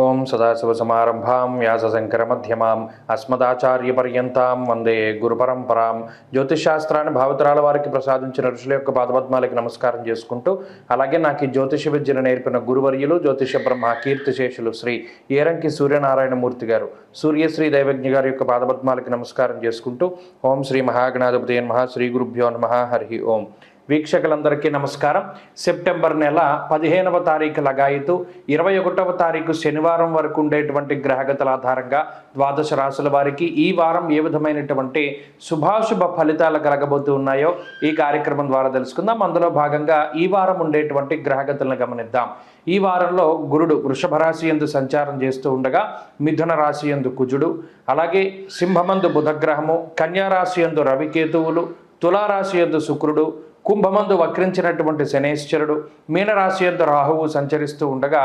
ఓం సదాశివసమారంభాం వ్యాసశంకరమధ్యమాం అస్మదాచార్యపర్యంతాం వందే గురుపరంపరాం. జ్యోతిషశాస్త్రాన్ని భావితరాల వారికి ప్రసాదించిన ఋషుల యొక్క పాదపద్మాలకి నమస్కారం చేసుకుంటూ, అలాగే నాకు ఈ జ్యోతిష విద్యను నేర్పిన గురువర్యులు జ్యోతిష బ్రహ్మ కీర్తిశేషులు శ్రీ ఏరంకి సూర్యనారాయణమూర్తి గారు, సూర్యశ్రీ దైవజ్ఞ గారి యొక్క పాదపద్మాలకి నమస్కారం చేసుకుంటూ, ఓం శ్రీ మహాగణాధిపతి నమః, శ్రీ గురుభ్యో నమః, హరి ఓం. వీక్షకులందరికీ నమస్కారం. సెప్టెంబర్ నెల 15వ తారీఖు లగాయితూ 21వ తారీఖు శనివారం వరకు ఉండేటువంటి గ్రహగతుల ఆధారంగా ద్వాదశ రాశుల వారికి ఈ వారం ఏ విధమైనటువంటి శుభాశుభ ఫలితాలు కలగబోతూ ఉన్నాయో ఈ కార్యక్రమం ద్వారా తెలుసుకుందాం. అందులో భాగంగా ఈ వారం ఉండేటువంటి గ్రహగతులను గమనిద్దాం. ఈ వారంలో గురుడు వృషభ రాశి యందు సంచారం చేస్తూ ఉండగా, మిథున రాశి యందు కుజుడు, అలాగే సింహమందు బుధగ్రహము, కన్యా రాశి యందు రవికేతువులు, తులారాశి యందు శుక్రుడు, కుంభమందు వక్రించినటువంటి శనేశ్వరుడు, మీనరాశి యందు రాహువు సంచరిస్తూ ఉండగా,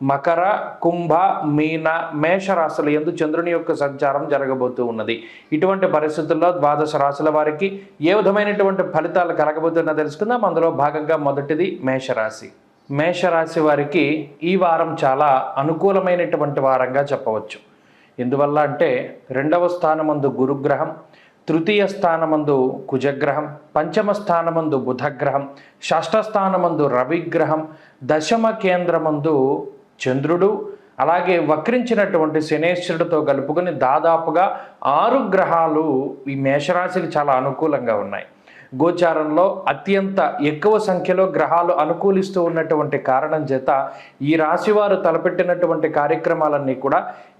మకర, కుంభ, మీన, మేషరాశుల యందు చంద్రుని యొక్క సంచారం జరగబోతూ ఉన్నది. ఇటువంటి పరిస్థితుల్లో ద్వాదశ రాశుల వారికి ఏ విధమైనటువంటి ఫలితాలు కలగబోతున్నా తెలుసుకుందాం. అందులో భాగంగా మొదటిది మేషరాశి. మేషరాశి వారికి ఈ వారం చాలా అనుకూలమైనటువంటి వారంగా చెప్పవచ్చు. ఎందువల్ల అంటే 2వ స్థానమందు గురుగ్రహం, తృతీయ స్థానమందు కుజగ్రహం, పంచమ స్థానమందు బుధగ్రహం, షష్ఠ స్థానమందు రవిగ్రహం, దశమ కేంద్రమందు చంద్రుడు, అలాగే వక్రించినటువంటి శనేశ్వరుడితో కలుపుకొని దాదాపుగా 6 గ్రహాలు ఈ మేషరాశికి చాలా అనుకూలంగా ఉన్నాయి. గోచారంలో అత్యంత ఎక్కువ సంఖ్యలో గ్రహాలు అనుకూలిస్తూ ఉన్నటువంటి కారణం చేత ఈ రాశివారు తలపెట్టినటువంటి కార్యక్రమాలన్నీ కూడా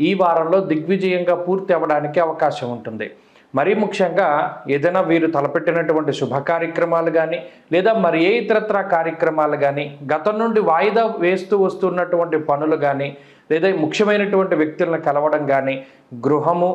ఈ వారంలో దిగ్విజయంగా పూర్తి అవ్వడానికి అవకాశం ఉంటుంది. మరీ ముఖ్యంగా ఏదైనా వీరు తలపెట్టినటువంటి శుభ కార్యక్రమాలు కానీ, లేదా మరి ఏ ఇతరత్ర కార్యక్రమాలు కానీ, గతం నుండి వాయిదా వేస్తూ వస్తున్నటువంటి పనులు కానీ, లేదా ముఖ్యమైనటువంటి వ్యక్తులను కలవడం కానీ, గృహము,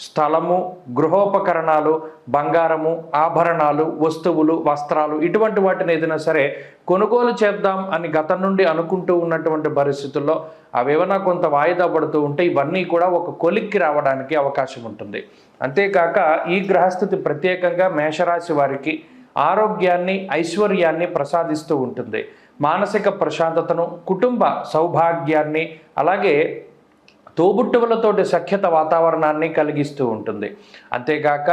స్థలము, గృహోపకరణాలు, బంగారము, ఆభరణాలు, వస్తువులు, వస్త్రాలు, ఇటువంటి వాటిని ఏదైనా సరే కొనుగోలు చేద్దాం అని గతం నుండి అనుకుంటూ ఉన్నటువంటి పరిస్థితుల్లో అవేమైనా కొంత వాయిదా పడుతూ ఉంటే ఇవన్నీ కూడా ఒక కొలిక్కి రావడానికి అవకాశం ఉంటుంది. అంతేకాక ఈ గ్రహస్థితి ప్రత్యేకంగా మేషరాశి వారికి ఆరోగ్యాన్ని, ఐశ్వర్యాన్ని ప్రసాదిస్తూ ఉంటుంది. మానసిక ప్రశాంతతను, కుటుంబ సౌభాగ్యాన్ని, అలాగే తోబుట్టువులతోటి సఖ్యత వాతావరణాన్ని కలిగిస్తూ ఉంటుంది. అంతేకాక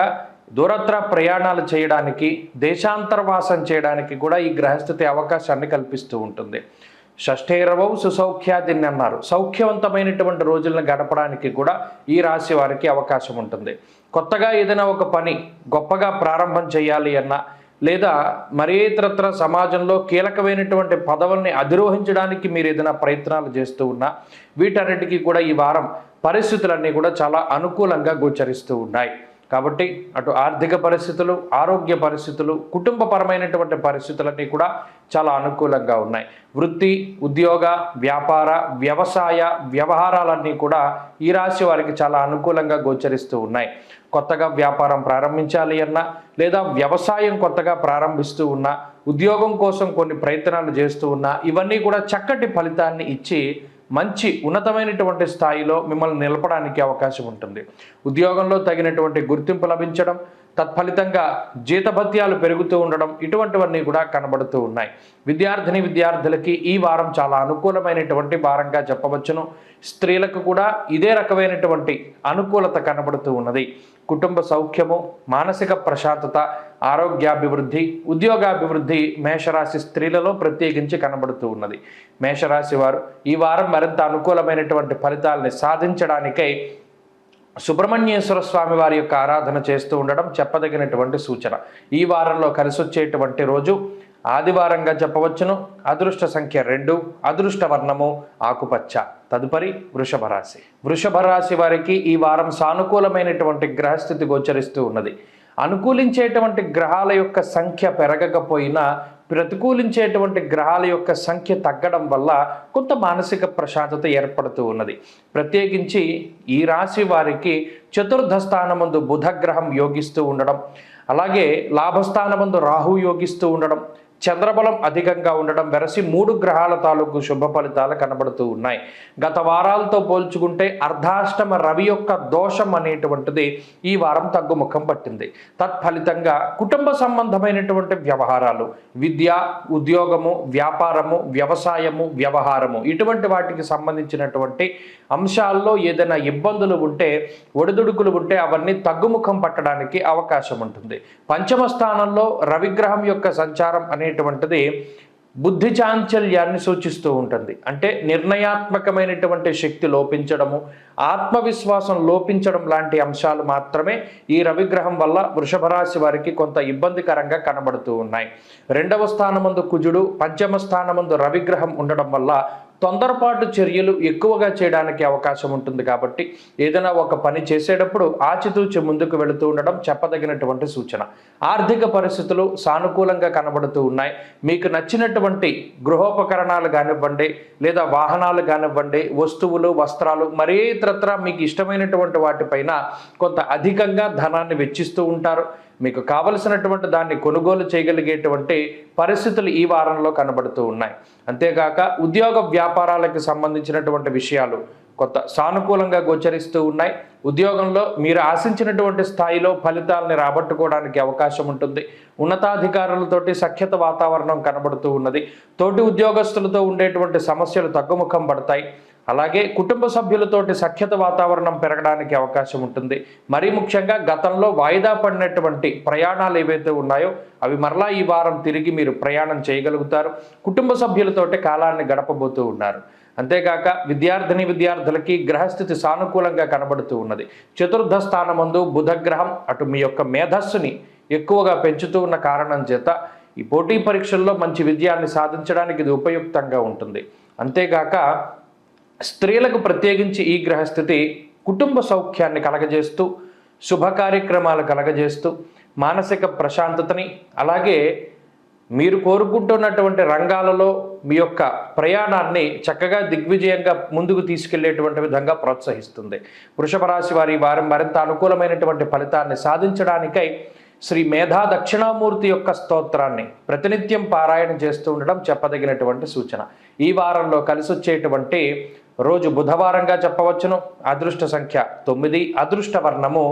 దూరత్ర ప్రయాణాలు చేయడానికి, దేశాంతర్వాసం చేయడానికి కూడా ఈ గ్రహస్థితి అవకాశాన్ని కల్పిస్తూ ఉంటుంది. షష్ఠైరవౌ సుసౌఖ్యాదిని అన్నారు. సౌఖ్యవంతమైనటువంటి రోజులను గడపడానికి కూడా ఈ రాశి వారికి అవకాశం ఉంటుంది. కొత్తగా ఏదైనా ఒక పని గొప్పగా ప్రారంభం చేయాలి అన్నా, లేదా మరే ఇతరత్ర సమాజంలో కీలకమైనటువంటి పదవుల్ని అధిరోహించడానికి మీరు ఏదైనా ప్రయత్నాలు చేస్తూ ఉన్నా, వీటన్నిటికీ కూడా ఈ వారం పరిస్థితులన్నీ కూడా చాలా అనుకూలంగా గోచరిస్తూ ఉన్నాయి. కాబట్టి అటు ఆర్థిక పరిస్థితులు, ఆరోగ్య పరిస్థితులు, కుటుంబపరమైనటువంటి పరిస్థితులన్నీ కూడా చాలా అనుకూలంగా ఉన్నాయి. వృత్తి, ఉద్యోగ, వ్యాపార, వ్యవసాయ వ్యవహారాలన్నీ కూడా ఈ రాశి వారికి చాలా అనుకూలంగా గోచరిస్తూ ఉన్నాయి. కొత్తగా వ్యాపారం ప్రారంభించాలి అన్నా, లేదా వ్యవసాయం కొత్తగా ప్రారంభిస్తూ ఉన్నా, ఉద్యోగం కోసం కొన్ని ప్రయత్నాలు చేస్తూ ఉన్నా, ఇవన్నీ కూడా చక్కటి ఫలితాన్ని ఇచ్చి మంచి ఉన్నతమైనటువంటి స్థాయిలో మిమ్మల్ని నిలపడానికి అవకాశం ఉంటుంది. ఉద్యోగంలో తగినటువంటి గుర్తింపు లభించడం, తత్ఫలితంగా జీతభత్యాలు పెరుగుతూ ఉండడం, ఇటువంటివన్నీ కూడా కనబడుతూ ఉన్నాయి. విద్యార్థులకి ఈ వారం చాలా అనుకూలమైనటువంటి వారంగా చెప్పవచ్చును. స్త్రీలకు కూడా ఇదే రకమైనటువంటి అనుకూలత కనబడుతూ ఉన్నది. కుటుంబ సౌఖ్యము, మానసిక ప్రశాంతత, ఆరోగ్యాభివృద్ధి, ఉద్యోగాభివృద్ధి మేషరాశి స్త్రీలలో ప్రత్యేకించి కనబడుతూ ఉన్నది. మేషరాశి వారు ఈ వారం మరింత అనుకూలమైనటువంటి ఫలితాలని సాధించడానికై సుబ్రహ్మణ్యేశ్వర స్వామి వారి యొక్క ఆరాధన చేస్తూ ఉండడం చెప్పదగినటువంటి సూచన. ఈ వారంలో కలిసి వచ్చేటువంటి రోజు ఆదివారంగా చెప్పవచ్చును. అదృష్ట సంఖ్య 2, అదృష్ట వర్ణము ఆకుపచ్చ. తదుపరి వృషభ రాశి. వృషభ రాశి వారికి ఈ వారం సానుకూలమైనటువంటి గ్రహస్థితి గోచరిస్తూ ఉన్నది. అనుకూలించేటువంటి గ్రహాల యొక్క సంఖ్య పెరగకపోయినా ప్రతికూలించేటువంటి గ్రహాల యొక్క సంఖ్య తగ్గడం వల్ల కొంత మానసిక ప్రశాంతత ఏర్పడుతూ ఉన్నది. ప్రత్యేకించి ఈ రాశి వారికి చతుర్థ స్థానమందు బుధగ్రహం యోగిస్తూ ఉండడం, అలాగే లాభస్థానమందు రాహు యోగిస్తూ ఉండడం, చంద్రబలం అధికంగా ఉండడం వెరసి 3 గ్రహాల తాలూకు శుభ ఫలితాలు కనబడుతూ ఉన్నాయి. గత వారాలతో పోల్చుకుంటే అర్ధాష్టమ రవి యొక్క దోషం అనేటువంటిది ఈ వారం తగ్గుముఖం పట్టింది. తత్ఫలితంగా కుటుంబ సంబంధమైనటువంటి వ్యవహారాలు, విద్య, ఉద్యోగము, వ్యాపారము, వ్యవసాయము, వ్యవహారము, ఇటువంటి వాటికి సంబంధించినటువంటి అంశాల్లో ఏదైనా ఇబ్బందులు ఉంటే, ఒడిదుడుకులు ఉంటే అవన్నీ తగ్గుముఖం పట్టడానికి అవకాశం ఉంటుంది. పంచమ స్థానంలో రవిగ్రహం యొక్క సంచారం అనేటువంటిది బుద్ధి చాంచల్యాన్ని సూచిస్తూ ఉంటుంది. అంటే నిర్ణయాత్మకమైనటువంటి శక్తి లోపించడము, ఆత్మవిశ్వాసం లోపించడం లాంటి అంశాలు మాత్రమే ఈ రవిగ్రహం వల్ల వృషభ రాశి వారికి కొంత ఇబ్బందికరంగా కనబడుతూ ఉన్నాయి. రెండవ స్థానమందు కుజుడు, పంచమ స్థానమందు రవిగ్రహం ఉండడం వల్ల తొందరపాటు చర్యలు ఎక్కువగా చేయడానికి అవకాశం ఉంటుంది. కాబట్టి ఏదైనా ఒక పని చేసేటప్పుడు ఆచితూచి ముందుకు వెళుతూ ఉండడం చెప్పదగినటువంటి సూచన. ఆర్థిక పరిస్థితులు సానుకూలంగా కనబడుతూ ఉన్నాయి. మీకు నచ్చినటువంటి గృహోపకరణాలు కానివ్వండి, లేదా వాహనాలు కానివ్వండి, వస్తువులు, వస్త్రాలు, మరే ఇతరత్ర మీకు ఇష్టమైనటువంటి వాటిపైన కొంత అధికంగా ధనాన్ని వెచ్చిస్తూ ఉంటారు. మీకు కావలసినటువంటి దాన్ని కొనుగోలు చేయగలిగేటువంటి పరిస్థితులు ఈ వారంలో కనబడుతూ ఉన్నాయి. అంతేకాక ఉద్యోగ వ్యాపారాలకు సంబంధించినటువంటి విషయాలు కొంత సానుకూలంగా గోచరిస్తూ ఉన్నాయి. ఉద్యోగంలో మీరు ఆశించినటువంటి స్థాయిలో ఫలితాలని రాబట్టుకోవడానికి అవకాశం ఉంటుంది. ఉన్నతాధికారులతోటి సఖ్యత వాతావరణం కనబడుతూ ఉన్నది. తోటి ఉద్యోగస్తులతో ఉండేటువంటి సమస్యలు తగ్గుముఖం పడతాయి. అలాగే కుటుంబ సభ్యులతోటి సఖ్యత వాతావరణం పెరగడానికి అవకాశం ఉంటుంది. మరీ ముఖ్యంగా గతంలో వాయిదా పడినటువంటి ప్రయాణాలు ఏవైతే ఉన్నాయో అవి మరలా ఈ వారం తిరిగి మీరు ప్రయాణం చేయగలుగుతారు. కుటుంబ సభ్యులతోటి కాలాన్ని గడపబోతూ ఉన్నారు. అంతేకాక విద్యార్థులకి గ్రహస్థితి సానుకూలంగా కనబడుతూ ఉన్నది. చతుర్థ స్థానమందు బుధగ్రహం అటు మీ యొక్క మేధస్సుని ఎక్కువగా పెంచుతూ ఉన్న కారణం చేత ఈ పోటీ పరీక్షల్లో మంచి విజయాన్ని సాధించడానికి ఇది ఉపయుక్తంగా ఉంటుంది. అంతేకాక స్త్రీలకు ప్రత్యేకించి ఈ గ్రహస్థితి కుటుంబ సౌఖ్యాన్ని కలగజేస్తూ, శుభ కార్యక్రమాలు కలగజేస్తూ, మానసిక ప్రశాంతతని, అలాగే మీరు కోరుకుంటున్నటువంటి రంగాలలో మీ యొక్క ప్రయాణాన్ని చక్కగా దిగ్విజయంగా ముందుకు తీసుకెళ్లేటువంటి విధంగా ప్రోత్సహిస్తుంది. వృషభ రాశి వారి వారం మరింత అనుకూలమైనటువంటి ఫలితాన్ని సాధించడానికై శ్రీ మేధా దక్షిణామూర్తి యొక్క స్తోత్రాన్ని ప్రతినిత్యం పారాయణ చేస్తూ ఉండడం చెప్పదగినటువంటి సూచన. ఈ వారంలో కలిసి వచ్చేటువంటి రోజు బుధవారంగా చెప్పవచ్చును. అదృష్ట సంఖ్య 9, అదృష్ట వర్ణము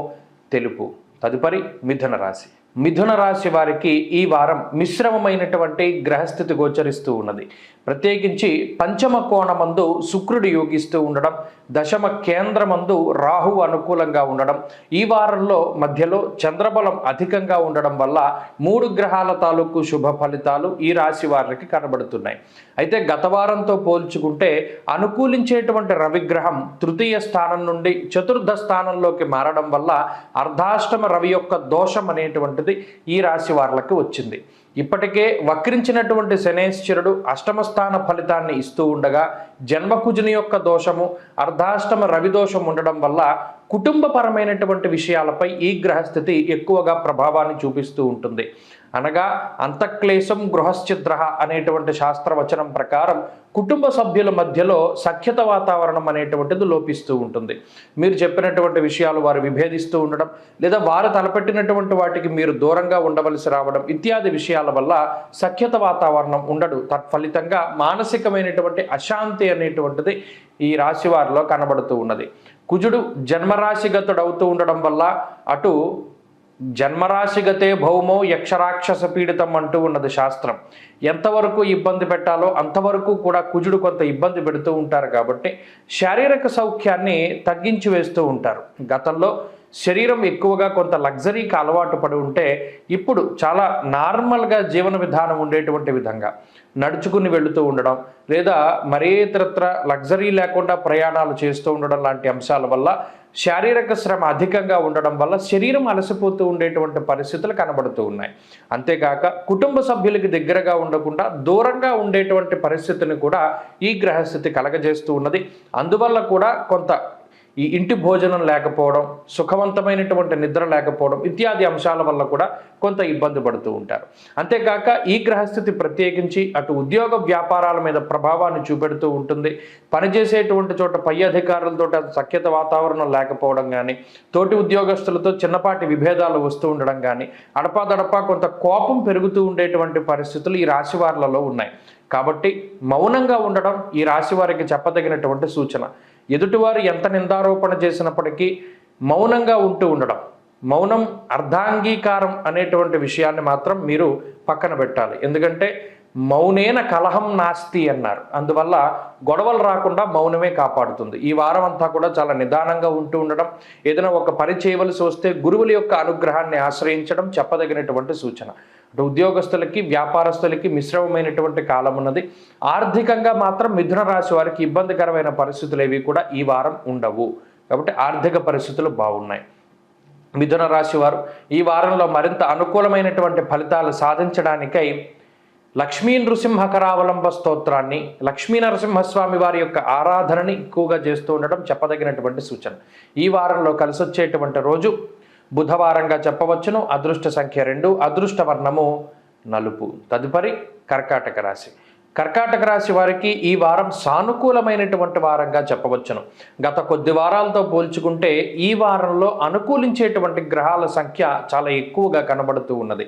తెలుపు. తదుపరి మిథున రాశి. మిథున రాశి వారికి ఈ వారం మిశ్రమమైనటువంటి గ్రహస్థితి గోచరిస్తూ ఉన్నది. ప్రత్యేకించి పంచమ కోణమందు శుక్రుడు యోగిస్తూ ఉండడం, దశమ కేంద్రమందు రాహు అనుకూలంగా ఉండడం, ఈ వారంలో మధ్యలో చంద్రబలం అధికంగా ఉండడం వల్ల 3 గ్రహాల తాలూకు శుభ ఫలితాలు ఈ రాశి వారికి కనబడుతున్నాయి. అయితే గత వారంతో పోల్చుకుంటే అనుకూలించేటువంటి రవిగ్రహం తృతీయ స్థానం నుండి చతుర్థ స్థానంలోకి మారడం వల్ల అర్ధాష్టమ రవి యొక్క దోషం అనేటువంటిది ఈ రాశి వారికి వచ్చింది. ఇప్పటికే వక్రించినటువంటి శనేశ్వరుడు అష్టమ స్థాన ఫలితాన్ని ఇస్తూ ఉండగా జన్మకుజుని యొక్క దోషము, అర్ధాష్టమ రవి దోషం ఉండడం వల్ల కుటుంబపరమైనటువంటి విషయాలపై ఈ గ్రహస్థితి ఎక్కువగా ప్రభావాన్ని చూపిస్తూ ఉంటుంది. అనగా అంతఃక్లేశం గృహశ్చిద్ర అనేటువంటి శాస్త్రవచనం ప్రకారం కుటుంబ సభ్యుల మధ్యలో సఖ్యత వాతావరణం అనేటువంటిది లోపిస్తూ ఉంటుంది. మీరు చెప్పినటువంటి విషయాలు వారు విభేదిస్తూ ఉండడం, లేదా వారు తలపెట్టినటువంటి వాటికి మీరు దూరంగా ఉండవలసి రావడం ఇత్యాది విషయాల వల్ల సఖ్యత వాతావరణం ఉండడు. తత్ఫలితంగా మానసికమైనటువంటి అశాంతి అనేటువంటిది ఈ రాశి వారిలో కనబడుతూ ఉన్నది. కుజుడు జన్మరాశిగతుడవుతూ ఉండడం వల్ల అటు జన్మరాశిగతే భౌమో యక్షరాక్షస పీడితం అంటూ ఉన్నది శాస్త్రం. ఎంతవరకు ఇబ్బంది పెట్టాలో అంతవరకు కూడా కుజుడు కొంత ఇబ్బంది పెడుతూ ఉంటారు. కాబట్టి శారీరక సౌఖ్యాన్ని తగ్గించి వేస్తూ ఉంటారు. గతంలో శరీరం ఎక్కువగా కొంత లగ్జరీకి అలవాటు పడి ఉంటే ఇప్పుడు చాలా నార్మల్గా జీవన విధానం ఉండేటువంటి విధంగా నడుచుకుని వెళుతూ ఉండడం, లేదా మరే ఇతరత్ర లగ్జరీ లేకుండా ప్రయాణాలు చేస్తూ ఉండడం లాంటి అంశాల వల్ల శారీరక శ్రమ అధికంగా ఉండడం వల్ల శరీరం అలసిపోతూ ఉండేటువంటి పరిస్థితులు కనబడుతూ ఉన్నాయి. అంతేకాక కుటుంబ సభ్యులకి దగ్గరగా ఉండకుండా దూరంగా ఉండేటువంటి పరిస్థితిని కూడా ఈ గ్రహస్థితి కలగజేస్తూ ఉన్నది. అందువల్ల కూడా కొంత ఈ ఇంటి భోజనం లేకపోవడం, సుఖవంతమైనటువంటి నిద్ర లేకపోవడం ఇత్యాది అంశాల వల్ల కూడా కొంత ఇబ్బంది పడుతూ ఉంటారు. అంతేకాక ఈ గ్రహస్థితి ప్రత్యేకించి అటు ఉద్యోగ వ్యాపారాల మీద ప్రభావాన్ని చూపెడుతూ ఉంటుంది. పనిచేసేటువంటి చోట పై అధికారులతో సఖ్యత వాతావరణం లేకపోవడం కానీ, తోటి ఉద్యోగస్తులతో చిన్నపాటి విభేదాలు వస్తూ ఉండడం కానీ, అడపాదడపా కొంత కోపం పెరుగుతూ ఉండేటువంటి పరిస్థితులు ఈ రాశి వారిలో ఉన్నాయి. కాబట్టి మౌనంగా ఉండడం ఈ రాశి వారికి చెప్పదగినటువంటి సూచన. ఎదుటివారు ఎంత నిందారోపణ చేసినప్పటికీ మౌనంగా ఉంటూ ఉండడం, మౌనం అర్ధాంగీకారం అనేటువంటి విషయాన్ని మాత్రం మీరు పక్కన పెట్టాలి. ఎందుకంటే మౌనేన కలహం నాస్తి అన్నారు. అందువల్ల గొడవలు రాకుండా మౌనమే కాపాడుతుంది. ఈ వారం అంతా కూడా చాలా నిదానంగా ఉంటూ ఉండడం, ఏదైనా ఒక పని చేయవలసి వస్తే గురువుల యొక్క అనుగ్రహాన్ని ఆశ్రయించడం చెప్పదగినటువంటి సూచన. అటు ఉద్యోగస్తులకి, వ్యాపారస్తులకి మిశ్రమమైనటువంటి కాలం ఉన్నది. ఆర్థికంగా మాత్రం మిథున రాశి వారికి ఇబ్బందికరమైన పరిస్థితులు ఏవి కూడా ఈ వారం ఉండవు. కాబట్టి ఆర్థిక పరిస్థితులు బాగున్నాయి. మిథున రాశి వారు ఈ వారంలో మరింత అనుకూలమైనటువంటి ఫలితాలు సాధించడానికై లక్ష్మీ నృసింహకరావలంబ స్తోత్రాన్ని, లక్ష్మీ నరసింహస్వామి వారి యొక్క ఆరాధనని ఎక్కువగా చేస్తూ ఉండడం చెప్పదగినటువంటి సూచన. ఈ వారంలో కలిసొచ్చేటువంటి రోజు బుధవారంగా చెప్పవచ్చును. అదృష్ట సంఖ్య 2, అదృష్ట వర్ణము నలుపు. తదుపరి కర్కాటక రాశి. కర్కాటక రాశి వారికి ఈ వారం సానుకూలమైనటువంటి వారంగా చెప్పవచ్చును. గత కొద్ది వారాలతో పోల్చుకుంటే ఈ వారంలో అనుకూలించేటువంటి గ్రహాల సంఖ్య చాలా ఎక్కువగా కనబడుతూ ఉన్నది.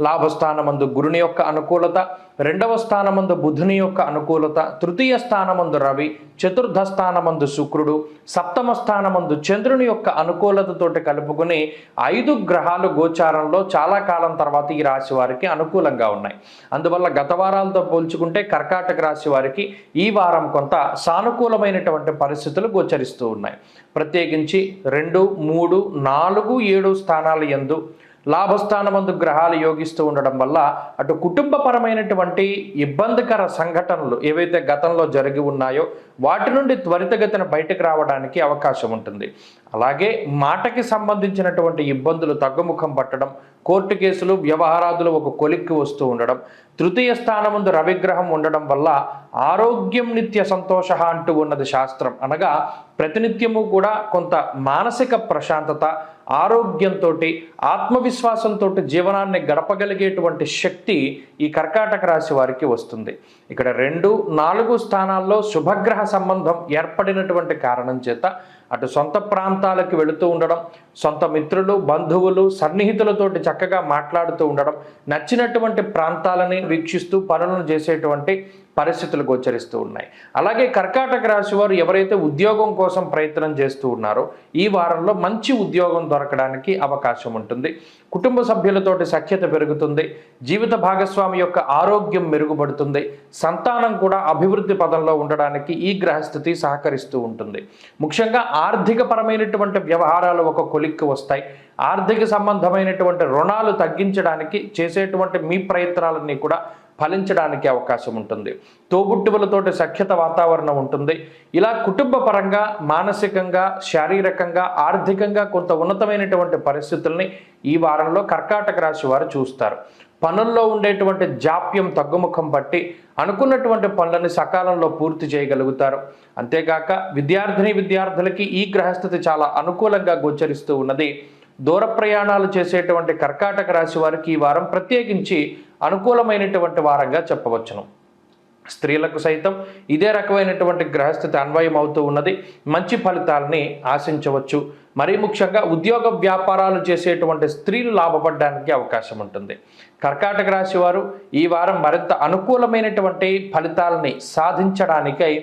లాభస్థానమందు గురుని యొక్క అనుకూలత, 2వ స్థానమందు బుధుని యొక్క అనుకూలత, 3య స్థానమందు రవి, 4థ స్థానమందు శుక్రుడు, 7వ స్థానమందు చంద్రుని యొక్క అనుకూలతతోటి కలుపుకుని 5 గ్రహాలు గోచారంలో చాలా కాలం తర్వాత ఈ రాశి వారికి అనుకూలంగా ఉన్నాయి. అందువల్ల గత వారాలతో పోల్చుకుంటే కర్కాటక రాశి వారికి ఈ వారం కొంత సానుకూలమైనటువంటి పరిస్థితులు గోచరిస్తూ ఉన్నాయి. ప్రత్యేకించి 2, 3, 4, 7 స్థానాల యందు లాభస్థానమందు గ్రహాలు యోగిస్తూ ఉండడం వల్ల అటు కుటుంబపరమైనటువంటి ఇబ్బందికర సంఘటనలు ఏవైతే గతంలో జరిగి ఉన్నాయో వాటి నుండి త్వరితగతిన బయటకు రావడానికి అవకాశం ఉంటుంది. అలాగే మాటకి సంబంధించినటువంటి ఇబ్బందులు తగ్గుముఖం పట్టడం, కోర్టు కేసులు, వ్యవహారాదులు ఒక కొలిక్కి వస్తూ ఉండడం, 3య స్థానమందు రవిగ్రహం ఉండడం వల్ల ఆరోగ్యం నిత్య సంతోష అంటూ ఉన్నది శాస్త్రం. అనగా ప్రతినిత్యము కూడా కొంత మానసిక ప్రశాంతత, ఆరోగ్యంతో, ఆత్మవిశ్వాసంతో జీవనాన్ని గడపగలిగేటువంటి శక్తి ఈ కర్కాటక రాశి వారికి వస్తుంది. ఇక్కడ 2, 4 స్థానాల్లో శుభగ్రహ సంబంధం ఏర్పడినటువంటి కారణం చేత అటు సొంత ప్రాంతాలకు వెళుతూ ఉండడం, సొంత మిత్రులు, బంధువులు, సన్నిహితులతోటి చక్కగా మాట్లాడుతూ ఉండడం, నచ్చినటువంటి ప్రాంతాలని వీక్షిస్తూ పనులను చేసేటువంటి పరిస్థితులు గోచరిస్తూ ఉన్నాయి. అలాగే కర్కాటక రాశి వారు ఎవరైతే ఉద్యోగం కోసం ప్రయత్నం చేస్తూ ఉన్నారో ఈ వారంలో మంచి ఉద్యోగం దొరకడానికి అవకాశం ఉంటుంది. కుటుంబ సభ్యులతోటి సఖ్యత పెరుగుతుంది. జీవిత భాగస్వామి యొక్క ఆరోగ్యం మెరుగుపడుతుంది. సంతానం కూడా అభివృద్ధి పదంలో ఉండడానికి ఈ గ్రహస్థితి సహకరిస్తూ ఉంటుంది. ముఖ్యంగా ఆర్థిక పరమైనటువంటి వ్యవహారాలు ఒక కొలిక్కి వస్తాయి. ఆర్థిక సంబంధమైనటువంటి రుణాలు తగ్గించడానికి చేసేటువంటి మీ ప్రయత్నాలన్నీ కూడా ఫలించడానికి అవకాశం ఉంటుంది. తోబుట్టువులతోటి సఖ్యత వాతావరణం ఉంటుంది. ఇలా కుటుంబ పరంగా, మానసికంగా, శారీరకంగా, ఆర్థికంగా కొంత ఉన్నతమైనటువంటి పరిస్థితుల్ని ఈ వారంలో కర్కాటక రాశి వారు చూస్తారు. పనుల్లో ఉండేటువంటి జాప్యం తగ్గుముఖం పట్టి అనుకున్నటువంటి పనులను సకాలంలో పూర్తి చేయగలుగుతారు. అంతేకాక విద్యార్థులకి ఈ గ్రహస్థితి చాలా అనుకూలంగా గోచరిస్తూ ఉన్నది. దూర ప్రయాణాలు చేసేటువంటి కర్కాటక రాశి వారికి ఈ వారం ప్రత్యేకించి అనుకూలమైనటువంటి వారంగా చెప్పవచ్చును. స్త్రీలకు సైతం ఇదే రకమైనటువంటి గ్రహస్థితి అన్వయం అవుతూ ఉన్నది. మంచి ఫలితాలని ఆశించవచ్చు. మరీ ముఖ్యంగా ఉద్యోగ వ్యాపారాలు చేసేటువంటి స్త్రీలు లాభపడడానికి అవకాశం ఉంటుంది. కర్కాటక రాశి వారు ఈ వారం మరింత అనుకూలమైనటువంటి ఫలితాలని సాధించడానికై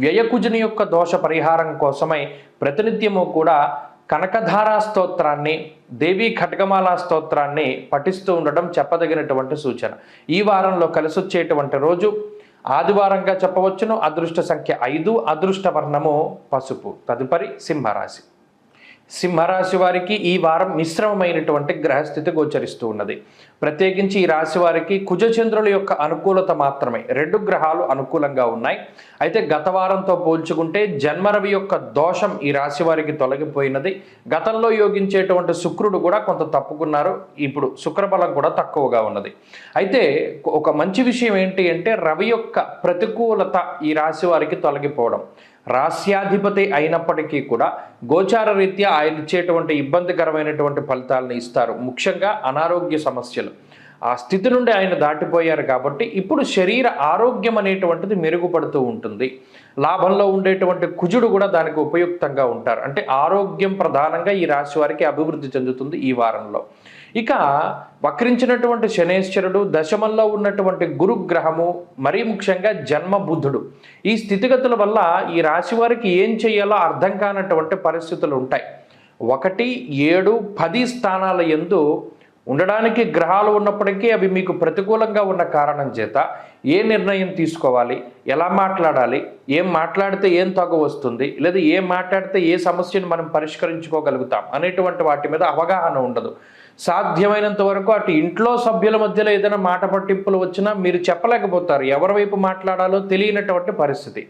వ్యయకుజుని యొక్క దోష పరిహారం కోసమై ప్రతినిత్యము కూడా కనకధారా స్తోత్రాన్ని, దేవీ ఖడ్గమాల స్తోత్రాన్ని పఠిస్తూ ఉండడం చెప్పదగినటువంటి సూచన. ఈ వారంలో కలిసొచ్చేటువంటి రోజు ఆదివారంగా చెప్పవచ్చును. అదృష్ట సంఖ్య 5, అదృష్ట వర్ణము పసుపు. తదుపరి సింహరాశి. సింహరాశి వారికి ఈ వారం మిశ్రమమైనటువంటి గ్రహస్థితి గోచరిస్తూ ఉన్నది. ప్రత్యేకించి ఈ రాశి వారికి కుజచంద్రుల యొక్క అనుకూలత మాత్రమే, 2 గ్రహాలు అనుకూలంగా ఉన్నాయి. అయితే గత వారంతో పోల్చుకుంటే జన్మరవి యొక్క దోషం ఈ రాశి వారికి తొలగిపోయినది. గతంలో యోగించేటువంటి శుక్రుడు కూడా కొంత తప్పుకున్నారు. ఇప్పుడు శుక్రబలం కూడా తక్కువగా ఉన్నది. అయితే ఒక మంచి విషయం ఏంటి అంటే రవి యొక్క ప్రతికూలత ఈ రాశి వారికి తొలగిపోవడం. రాస్యాధిపతి అయినప్పటికీ కూడా గోచార రీత్యా ఆయన ఇచ్చేటువంటి ఇబ్బందికరమైనటువంటి ఫలితాలను ఇస్తారు. ముఖ్యంగా అనారోగ్య సమస్యలు ఆ స్థితి నుండి ఆయన దాటిపోయారు కాబట్టి ఇప్పుడు శరీర ఆరోగ్యం అనేటువంటిది మెరుగుపడుతూ ఉంటుంది. లాభంలో ఉండేటువంటి కుజుడు కూడా దానికి ఉపయుక్తంగా ఉంటారు. అంటే ఆరోగ్యం ప్రధానంగా ఈ రాశి వారికి అభివృద్ధి చెందుతుంది ఈ వారంలో. ఇక వక్రించినటువంటి శనేశ్వరుడు, దశమంలో ఉన్నటువంటి గురుగ్రహము, మరీ ముఖ్యంగా జన్మ బుధుడు, ఈ స్థితిగతుల వల్ల ఈ రాశి వారికి ఏం చేయాలో అర్థం కానటువంటి పరిస్థితులు ఉంటాయి. 1, 7, 10 స్థానాల యందు ఉండడానికి గ్రహాలు ఉన్నప్పటికీ అవి మీకు ప్రతికూలంగా ఉన్న కారణం చేత ఏ నిర్ణయం తీసుకోవాలి, ఎలా మాట్లాడాలి, ఏం మాట్లాడితే ఏం తగు వస్తుంది, లేదా ఏం మాట్లాడితే ఏ సమస్యను మనం పరిష్కరించుకోగలుగుతాం అనేటువంటి వాటి మీద అవగాహన ఉండదు. సాధ్యమైనంత వరకు అటు ఇంట్లో సభ్యుల మధ్యలో ఏదైనా మాట పట్టింపులు వచ్చినా మీరు చెప్పలేకపోతారు, ఎవరి వైపు మాట్లాడాలో తెలియనటువంటి పరిస్థితి.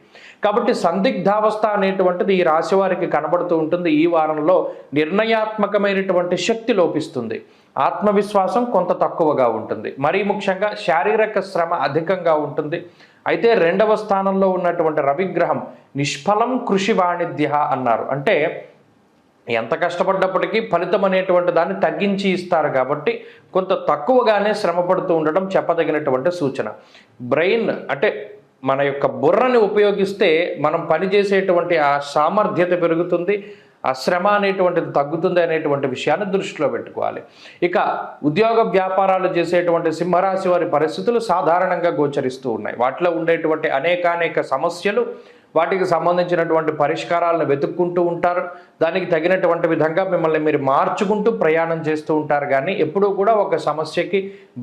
కాబట్టి సందిగ్ధావస్థ అనేటువంటిది ఈ రాశి వారికి కనబడుతూ ఉంటుంది. ఈ వారంలో నిర్ణయాత్మకమైనటువంటి శక్తి లోపిస్తుంది, ఆత్మవిశ్వాసం కొంత తక్కువగా ఉంటుంది, మరీ ముఖ్యంగా శారీరక శ్రమ అధికంగా ఉంటుంది. అయితే 2వ స్థానంలో ఉన్నటువంటి రవిగ్రహం నిష్ఫలం కృషి వాణిజ్య అన్నారు. అంటే ఎంత కష్టపడ్డప్పటికీ ఫలితం అనేటువంటి దాన్ని తగ్గించి ఇస్తారు కాబట్టి కొంత తక్కువగానే శ్రమ పడుతూ ఉండడం చెప్పదగినటువంటి సూచన. బ్రెయిన్ అంటే మన యొక్క బుర్రని ఉపయోగిస్తే మనం పనిచేసేటువంటి ఆ సామర్థ్యత పెరుగుతుంది, ఆ శ్రమ అనేటువంటిది తగ్గుతుంది అనేటువంటి విషయాన్ని దృష్టిలో పెట్టుకోవాలి. ఇక ఉద్యోగ వ్యాపారాలు చేసేటువంటి సింహరాశి వారి పరిస్థితులు సాధారణంగా గోచరిస్తూ ఉన్నాయి. వాటిలో ఉండేటువంటి అనేకానేక సమస్యలు, వాటికి సంబంధించినటువంటి పరిష్కారాలను వెతుక్కుంటూ ఉంటారు. దానికి తగినటువంటి విధంగా మిమ్మల్ని మీరు మార్చుకుంటూ ప్రయాణం చేస్తూ ఉంటారు. కానీ ఎప్పుడూ కూడా ఒక సమస్యకి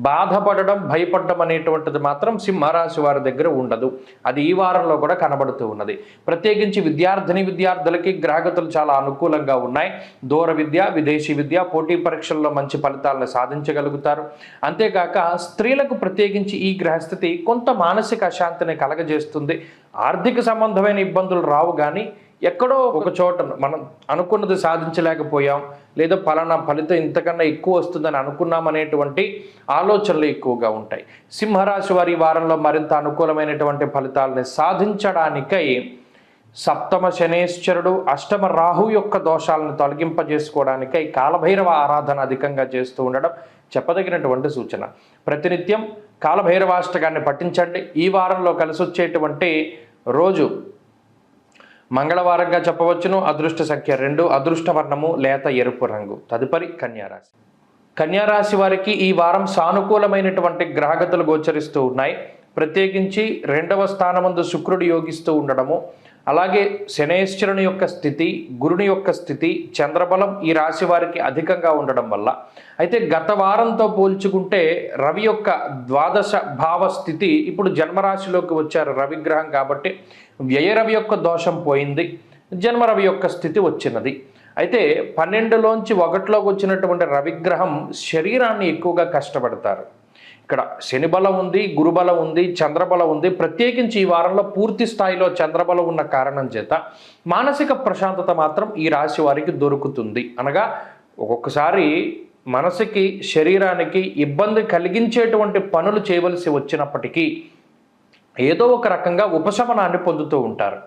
బాధపడడం, భయపడడం అనేటువంటిది మాత్రం సింహరాశి వారి దగ్గర ఉండదు. అది ఈ వారంలో కూడా కనబడుతూ ఉన్నది. ప్రత్యేకించి విద్యార్థులకి గ్రహగతులు చాలా అనుకూలంగా ఉన్నాయి. దూర విద్య, విదేశీ విద్య, పోటీ పరీక్షల్లో మంచి ఫలితాలను సాధించగలుగుతారు. అంతేకాక స్త్రీలకు ప్రత్యేకించి ఈ గ్రహస్థితి కొంత మానసిక అశాంతిని కలగజేస్తుంది. ఆర్థిక సంబంధమైన ఇబ్బందులు రావు, కానీ ఎక్కడో ఒక చోట మనం అనుకున్నది సాధించలేకపోయాం, లేదా పలానా ఫలితం ఇంతకన్నా ఎక్కువ వస్తుందని అనుకున్నాం అనేటువంటి ఆలోచనలు ఎక్కువగా ఉంటాయి. సింహరాశి వారి వారంలో మరింత అనుకూలమైనటువంటి ఫలితాలని సాధించడానికై సప్తమ శనేశ్వరుడు, అష్టమ రాహు యొక్క దోషాలను తొలగింపజేసుకోవడానికై కాలభైరవ ఆరాధన అధికంగా చేస్తూ ఉండడం చెప్పదగినటువంటి సూచన. ప్రతినిత్యం కాలభైరవాష్టకాన్ని పఠించండి. ఈ వారంలో కలిసి వచ్చేటువంటి రోజు మంగళవారంగా చెప్పవచ్చును. అదృష్ట సంఖ్య 2, అదృష్ట వర్ణము లేత ఎరుపు రంగు. తదుపరి కన్యారాశి. కన్యారాశి వారికి ఈ వారం సానుకూలమైనటువంటి గ్రహగతులు గోచరిస్తూ ఉన్నాయి. ప్రత్యేకించి 2వ స్థానమందు శుక్రుడు యోగిస్తూ ఉండడము, అలాగే శనేశ్వరుని యొక్క స్థితి, గురుని యొక్క స్థితి, చంద్రబలం ఈ రాశి వారికి అధికంగా ఉండడం వల్ల, అయితే గత వారంతో పోల్చుకుంటే రవి యొక్క ద్వాదశ భావ స్థితి ఇప్పుడు జన్మరాశిలోకి వచ్చారు రవిగ్రహం కాబట్టి వ్యయరవి యొక్క దోషం పోయింది, జన్మరవి యొక్క స్థితి వచ్చినది. అయితే 12లోంచి 1లోకి వచ్చినటువంటి రవిగ్రహం శరీరాన్ని ఎక్కువగా కష్టపడతారు. ఇక్కడ శని బలం ఉంది, గురుబలం ఉంది, చంద్రబలం ఉంది. ప్రత్యేకించి ఈ వారంలో పూర్తి స్థాయిలో చంద్రబలం ఉన్న కారణం చేత మానసిక ప్రశాంతత మాత్రం ఈ రాశి వారికి దొరుకుతుంది. అనగా ఒక్కొక్కసారి మనసుకి, శరీరానికి ఇబ్బంది కలిగించేటువంటి పనులు చేయవలసి వచ్చినప్పటికీ ఏదో ఒక రకంగా ఉపశమనాన్ని పొందుతూ ఉంటారు.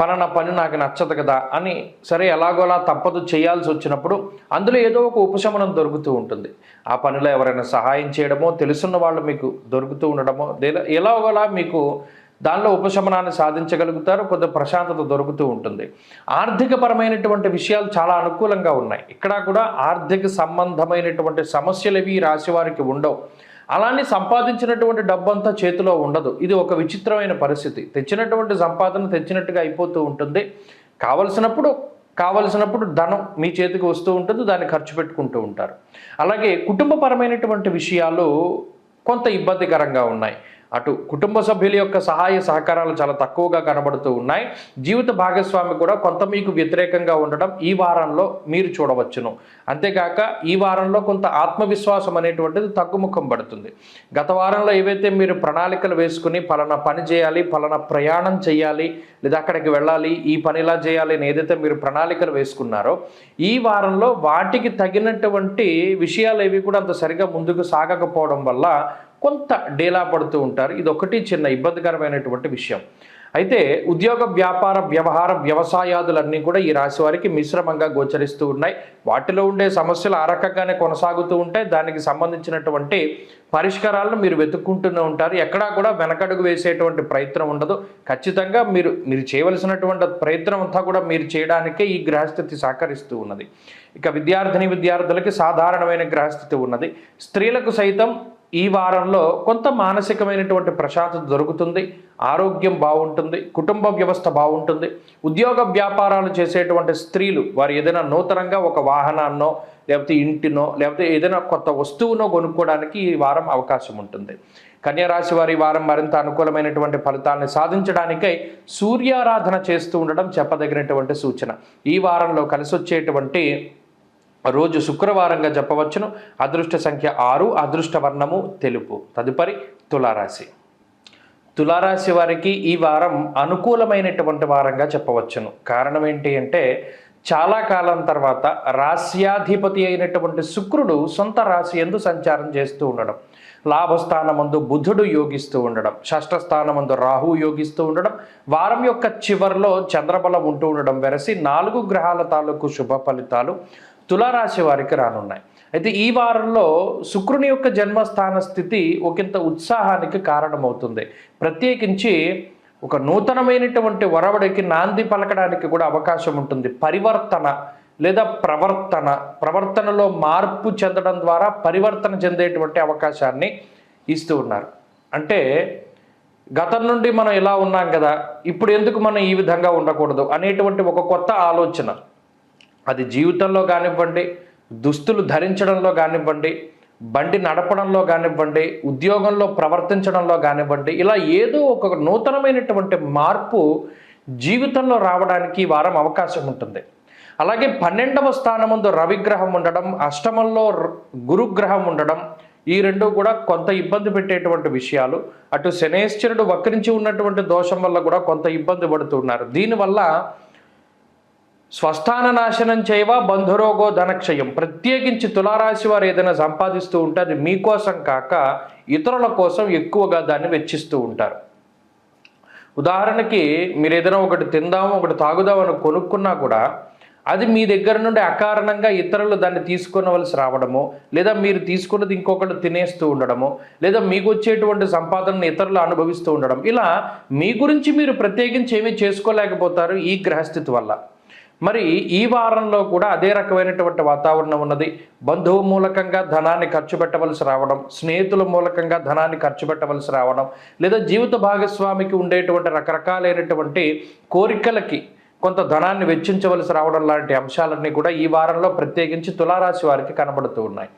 పలానా పని నాకు నచ్చదు కదా అని సరే ఎలాగోలా తప్పదు చేయాల్సి వచ్చినప్పుడు అందులో ఏదో ఒక ఉపశమనం దొరుకుతూ ఉంటుంది. ఆ పనిలో ఎవరైనా సహాయం చేయడమో, తెలుసున్న వాళ్ళు మీకు దొరుకుతూ ఉండడమో, ఎలాగోలా మీకు దానిలో ఉపశమనాన్ని సాధించగలుగుతారు, కొంత ప్రశాంతత దొరుకుతూ ఉంటుంది. ఆర్థికపరమైనటువంటి విషయాలు చాలా అనుకూలంగా ఉన్నాయి. ఇక్కడ కూడా ఆర్థిక సంబంధమైనటువంటి సమస్యలు ఇవి రాశి వారికి ఉండవు. అలానే సంపాదించినటువంటి డబ్బంతా చేతిలో ఉండదు. ఇది ఒక విచిత్రమైన పరిస్థితి. తెచ్చినటువంటి సంపాదన తెచ్చినట్టుగా అయిపోతూ ఉంటుంది. కావలసినప్పుడు ధనం మీ చేతికి వస్తూ ఉంటుంది, దాన్ని ఖర్చు పెట్టుకుంటూ ఉంటారు. అలాగే కుటుంబపరమైనటువంటి విషయాలు కొంత ఇబ్బందికరంగా ఉన్నాయి. అటు కుటుంబ సభ్యుల యొక్క సహాయ సహకారాలు చాలా తక్కువగా కనబడుతూ ఉన్నాయి. జీవిత భాగస్వామి కూడా కొంత మీకు వ్యతిరేకంగా ఉండడం ఈ వారంలో మీరు చూడవచ్చును. అంతేకాక ఈ వారంలో కొంత ఆత్మవిశ్వాసం అనేటువంటిది తగ్గుముఖం పడుతుంది. గత వారంలో ఏవైతే మీరు ప్రణాళికలు వేసుకుని పలానా పని చేయాలి, పలానా ప్రయాణం చేయాలి, లేదా అక్కడికి వెళ్ళాలి, ఈ పని ఇలా చేయాలి అని ఏదైతే మీరు ప్రణాళికలు వేసుకున్నారో ఈ వారంలో వాటికి తగినటువంటి విషయాలు ఏవి కూడా అంత సరిగా ముందుకు సాగకపోవడం వల్ల కొంత డేలా పడుతూ ఉంటారు. ఇది ఒకటి చిన్న ఇబ్బందికరమైనటువంటి విషయం. అయితే ఉద్యోగ, వ్యాపార, వ్యవహార, వ్యవసాయాదులన్నీ కూడా ఈ రాశి వారికి మిశ్రమంగా గోచరిస్తూ ఉన్నాయి. వాటిలో ఉండే సమస్యలు ఆ రకంగానే కొనసాగుతూ ఉంటాయి. దానికి సంబంధించినటువంటి పరిష్కారాలను మీరు వెతుక్కుంటూనే ఉంటారు. ఎక్కడా కూడా వెనకడుగు వేసేటువంటి ప్రయత్నం ఉండదు. ఖచ్చితంగా మీరు చేయవలసినటువంటి ప్రయత్నం అంతా కూడా మీరు చేయడానికే ఈ గ్రహస్థితి సహకరిస్తూ ఉన్నది. ఇక విద్యార్థులకి సాధారణమైన గ్రహస్థితి ఉన్నది. స్త్రీలకు సైతం ఈ వారంలో కొంత మానసికమైనటువంటి ప్రశాంతత దొరుకుతుంది, ఆరోగ్యం బాగుంటుంది, కుటుంబ వ్యవస్థ బాగుంటుంది. ఉద్యోగ వ్యాపారాలు చేసేటువంటి స్త్రీలు వారు ఏదైనా నూతనంగా ఒక వాహనాన్నో లేకపోతే ఇంటినో లేకపోతే ఏదైనా కొత్త వస్తువునో కొనుక్కోవడానికి ఈ వారం అవకాశం ఉంటుంది. కన్యరాశి వారి వారం మరింత అనుకూలమైనటువంటి ఫలితాలను సాధించడానికై సూర్యారాధన చేస్తూ ఉండడం చెప్పదగినటువంటి సూచన. ఈ వారంలో కలిసి వచ్చేటువంటి రోజు శుక్రవారంగా చెప్పవచ్చును. అదృష్ట సంఖ్య 6, అదృష్ట వర్ణము తెలుపు. తదుపరి తులారాశి. తులారాశి వారికి ఈ వారం అనుకూలమైనటువంటి వారంగా చెప్పవచ్చును. కారణం ఏంటి అంటే, చాలా కాలం తర్వాత రాశ్యాధిపతి అయినటువంటి శుక్రుడు సొంత రాశి యందు సంచారం చేస్తూ ఉండడం, లాభస్థానమందు బుధుడు యోగిస్తూ ఉండడం, షష్ఠ స్థానమందు రాహు యోగిస్తూ ఉండడం, వారం యొక్క చివరిలో చంద్రబలం ఉంటూ ఉండడం వెరసి 4 గ్రహాల తాలూకు శుభ ఫలితాలు తులారాశి వారికి రానున్నాయి. అయితే ఈ వారంలో శుక్రుని యొక్క జన్మస్థాన స్థితి ఒకంత ఉత్సాహానికి కారణమవుతుంది. ప్రత్యేకించి ఒక నూతనమైనటువంటి వరవడికి నాంది పలకడానికి కూడా అవకాశం ఉంటుంది. పరివర్తన లేదా ప్రవర్తనలో మార్పు చెందడం ద్వారా పరివర్తన చెందేటువంటి అవకాశాన్ని ఇస్తూ ఉన్నారు. అంటే గతం నుండి మనం ఇలా ఉన్నాం కదా, ఇప్పుడు ఎందుకు మనం ఈ విధంగా ఉండకూడదు అనేటువంటి ఒక కొత్త ఆలోచన, అది జీవితంలో కానివ్వండి, దుస్తులు ధరించడంలో కానివ్వండి, బండి నడపడంలో కానివ్వండి, ఉద్యోగంలో ప్రవర్తించడంలో కానివ్వండి, ఇలా ఏదో ఒక నూతనమైనటువంటి మార్పు జీవితంలో రావడానికి ఈ వారం అవకాశం ఉంటుంది. అలాగే 12వ స్థానమందు రవిగ్రహం ఉండడం, అష్టమంలో గురుగ్రహం ఉండడం, ఈ రెండు కూడా కొంత ఇబ్బంది పెట్టేటువంటి విషయాలు. అటు శనేశ్వరుడు వక్రించి ఉన్నటువంటి దోషం వల్ల కూడా కొంత ఇబ్బంది పడుతున్నారు. దీనివల్ల స్వస్థాన నాశనం చేయవ బంధురోగో ధనక్షయం. ప్రత్యేకించి తులారాశి వారు ఏదైనా సంపాదిస్తూ ఉంటే అది మీకోసం కాక ఇతరుల కోసం ఎక్కువగా దాన్ని వెచ్చిస్తూ ఉంటారు. ఉదాహరణకి మీరు ఏదైనా ఒకటి తిందాము, ఒకటి తాగుదామని కొనుక్కున్నా కూడా అది మీ దగ్గర నుండి అకారణంగా ఇతరులు దాన్ని తీసుకొనవలసి రావడము, లేదా మీరు తీసుకున్నది ఇంకొకటి తినేస్తూ ఉండడము, లేదా మీకు వచ్చేటువంటి సంపాదనను ఇతరులు అనుభవిస్తూ ఉండడం, ఇలా మీ గురించి మీరు ప్రత్యేకించి ఏమీ చేసుకోలేకపోతారు ఈ గ్రహస్థితి వల్ల. మరి ఈ వారంలో కూడా అదే రకమైనటువంటి వాతావరణం ఉన్నది. బంధువు మూలకంగా ధనాన్ని ఖర్చు పెట్టవలసి రావడం, స్నేహితుల మూలకంగా ధనాన్ని ఖర్చు పెట్టవలసి రావడం, లేదా జీవిత భాగస్వామికి ఉండేటువంటి రకరకాలైనటువంటి కోరికలకి కొంత ధనాన్ని వెచ్చించవలసి రావడం లాంటి అంశాలన్నీ కూడా ఈ వారంలో ప్రత్యేకించి తులారాశి వారికి కనబడుతూ ఉన్నాయి.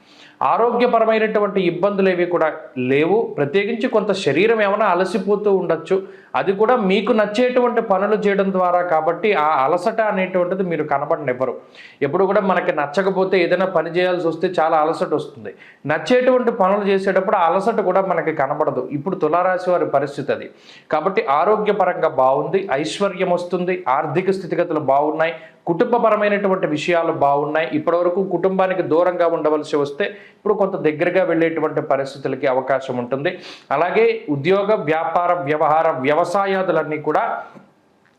ఆరోగ్యపరమైనటువంటి ఇబ్బందులు ఏవి కూడా లేవు. ప్రత్యేకించి కొంత శరీరం ఏమైనా అలసిపోతూ ఉండొచ్చు, అది కూడా మీకు నచ్చేటువంటి పనులు చేయడం ద్వారా, కాబట్టి ఆ అలసట అనేటువంటిది మీరు కనబడనివ్వరు. ఎప్పుడు కూడా మనకి నచ్చకపోతే ఏదైనా పని చేయాల్సి వస్తే చాలా అలసట వస్తుంది. నచ్చేటువంటి పనులు చేసేటప్పుడు ఆ అలసట కూడా మనకి కనబడదు. ఇప్పుడు తులారాశి వారి పరిస్థితి అది. కాబట్టి ఆరోగ్యపరంగా బాగుంది, ఐశ్వర్యం వస్తుంది, ఆర్థిక స్థితిగతులు బాగున్నాయి, కుటుంబపరమైనటువంటి విషయాలు బాగున్నాయి. ఇప్పటివరకు కుటుంబానికి దూరంగా ఉండవలసి వస్తే ఇప్పుడు కొంత దగ్గరగా వెళ్ళేటువంటి పరిస్థితులకి అవకాశం ఉంటుంది. అలాగే ఉద్యోగ, వ్యాపార, వ్యవసాయాదులన్నీ కూడా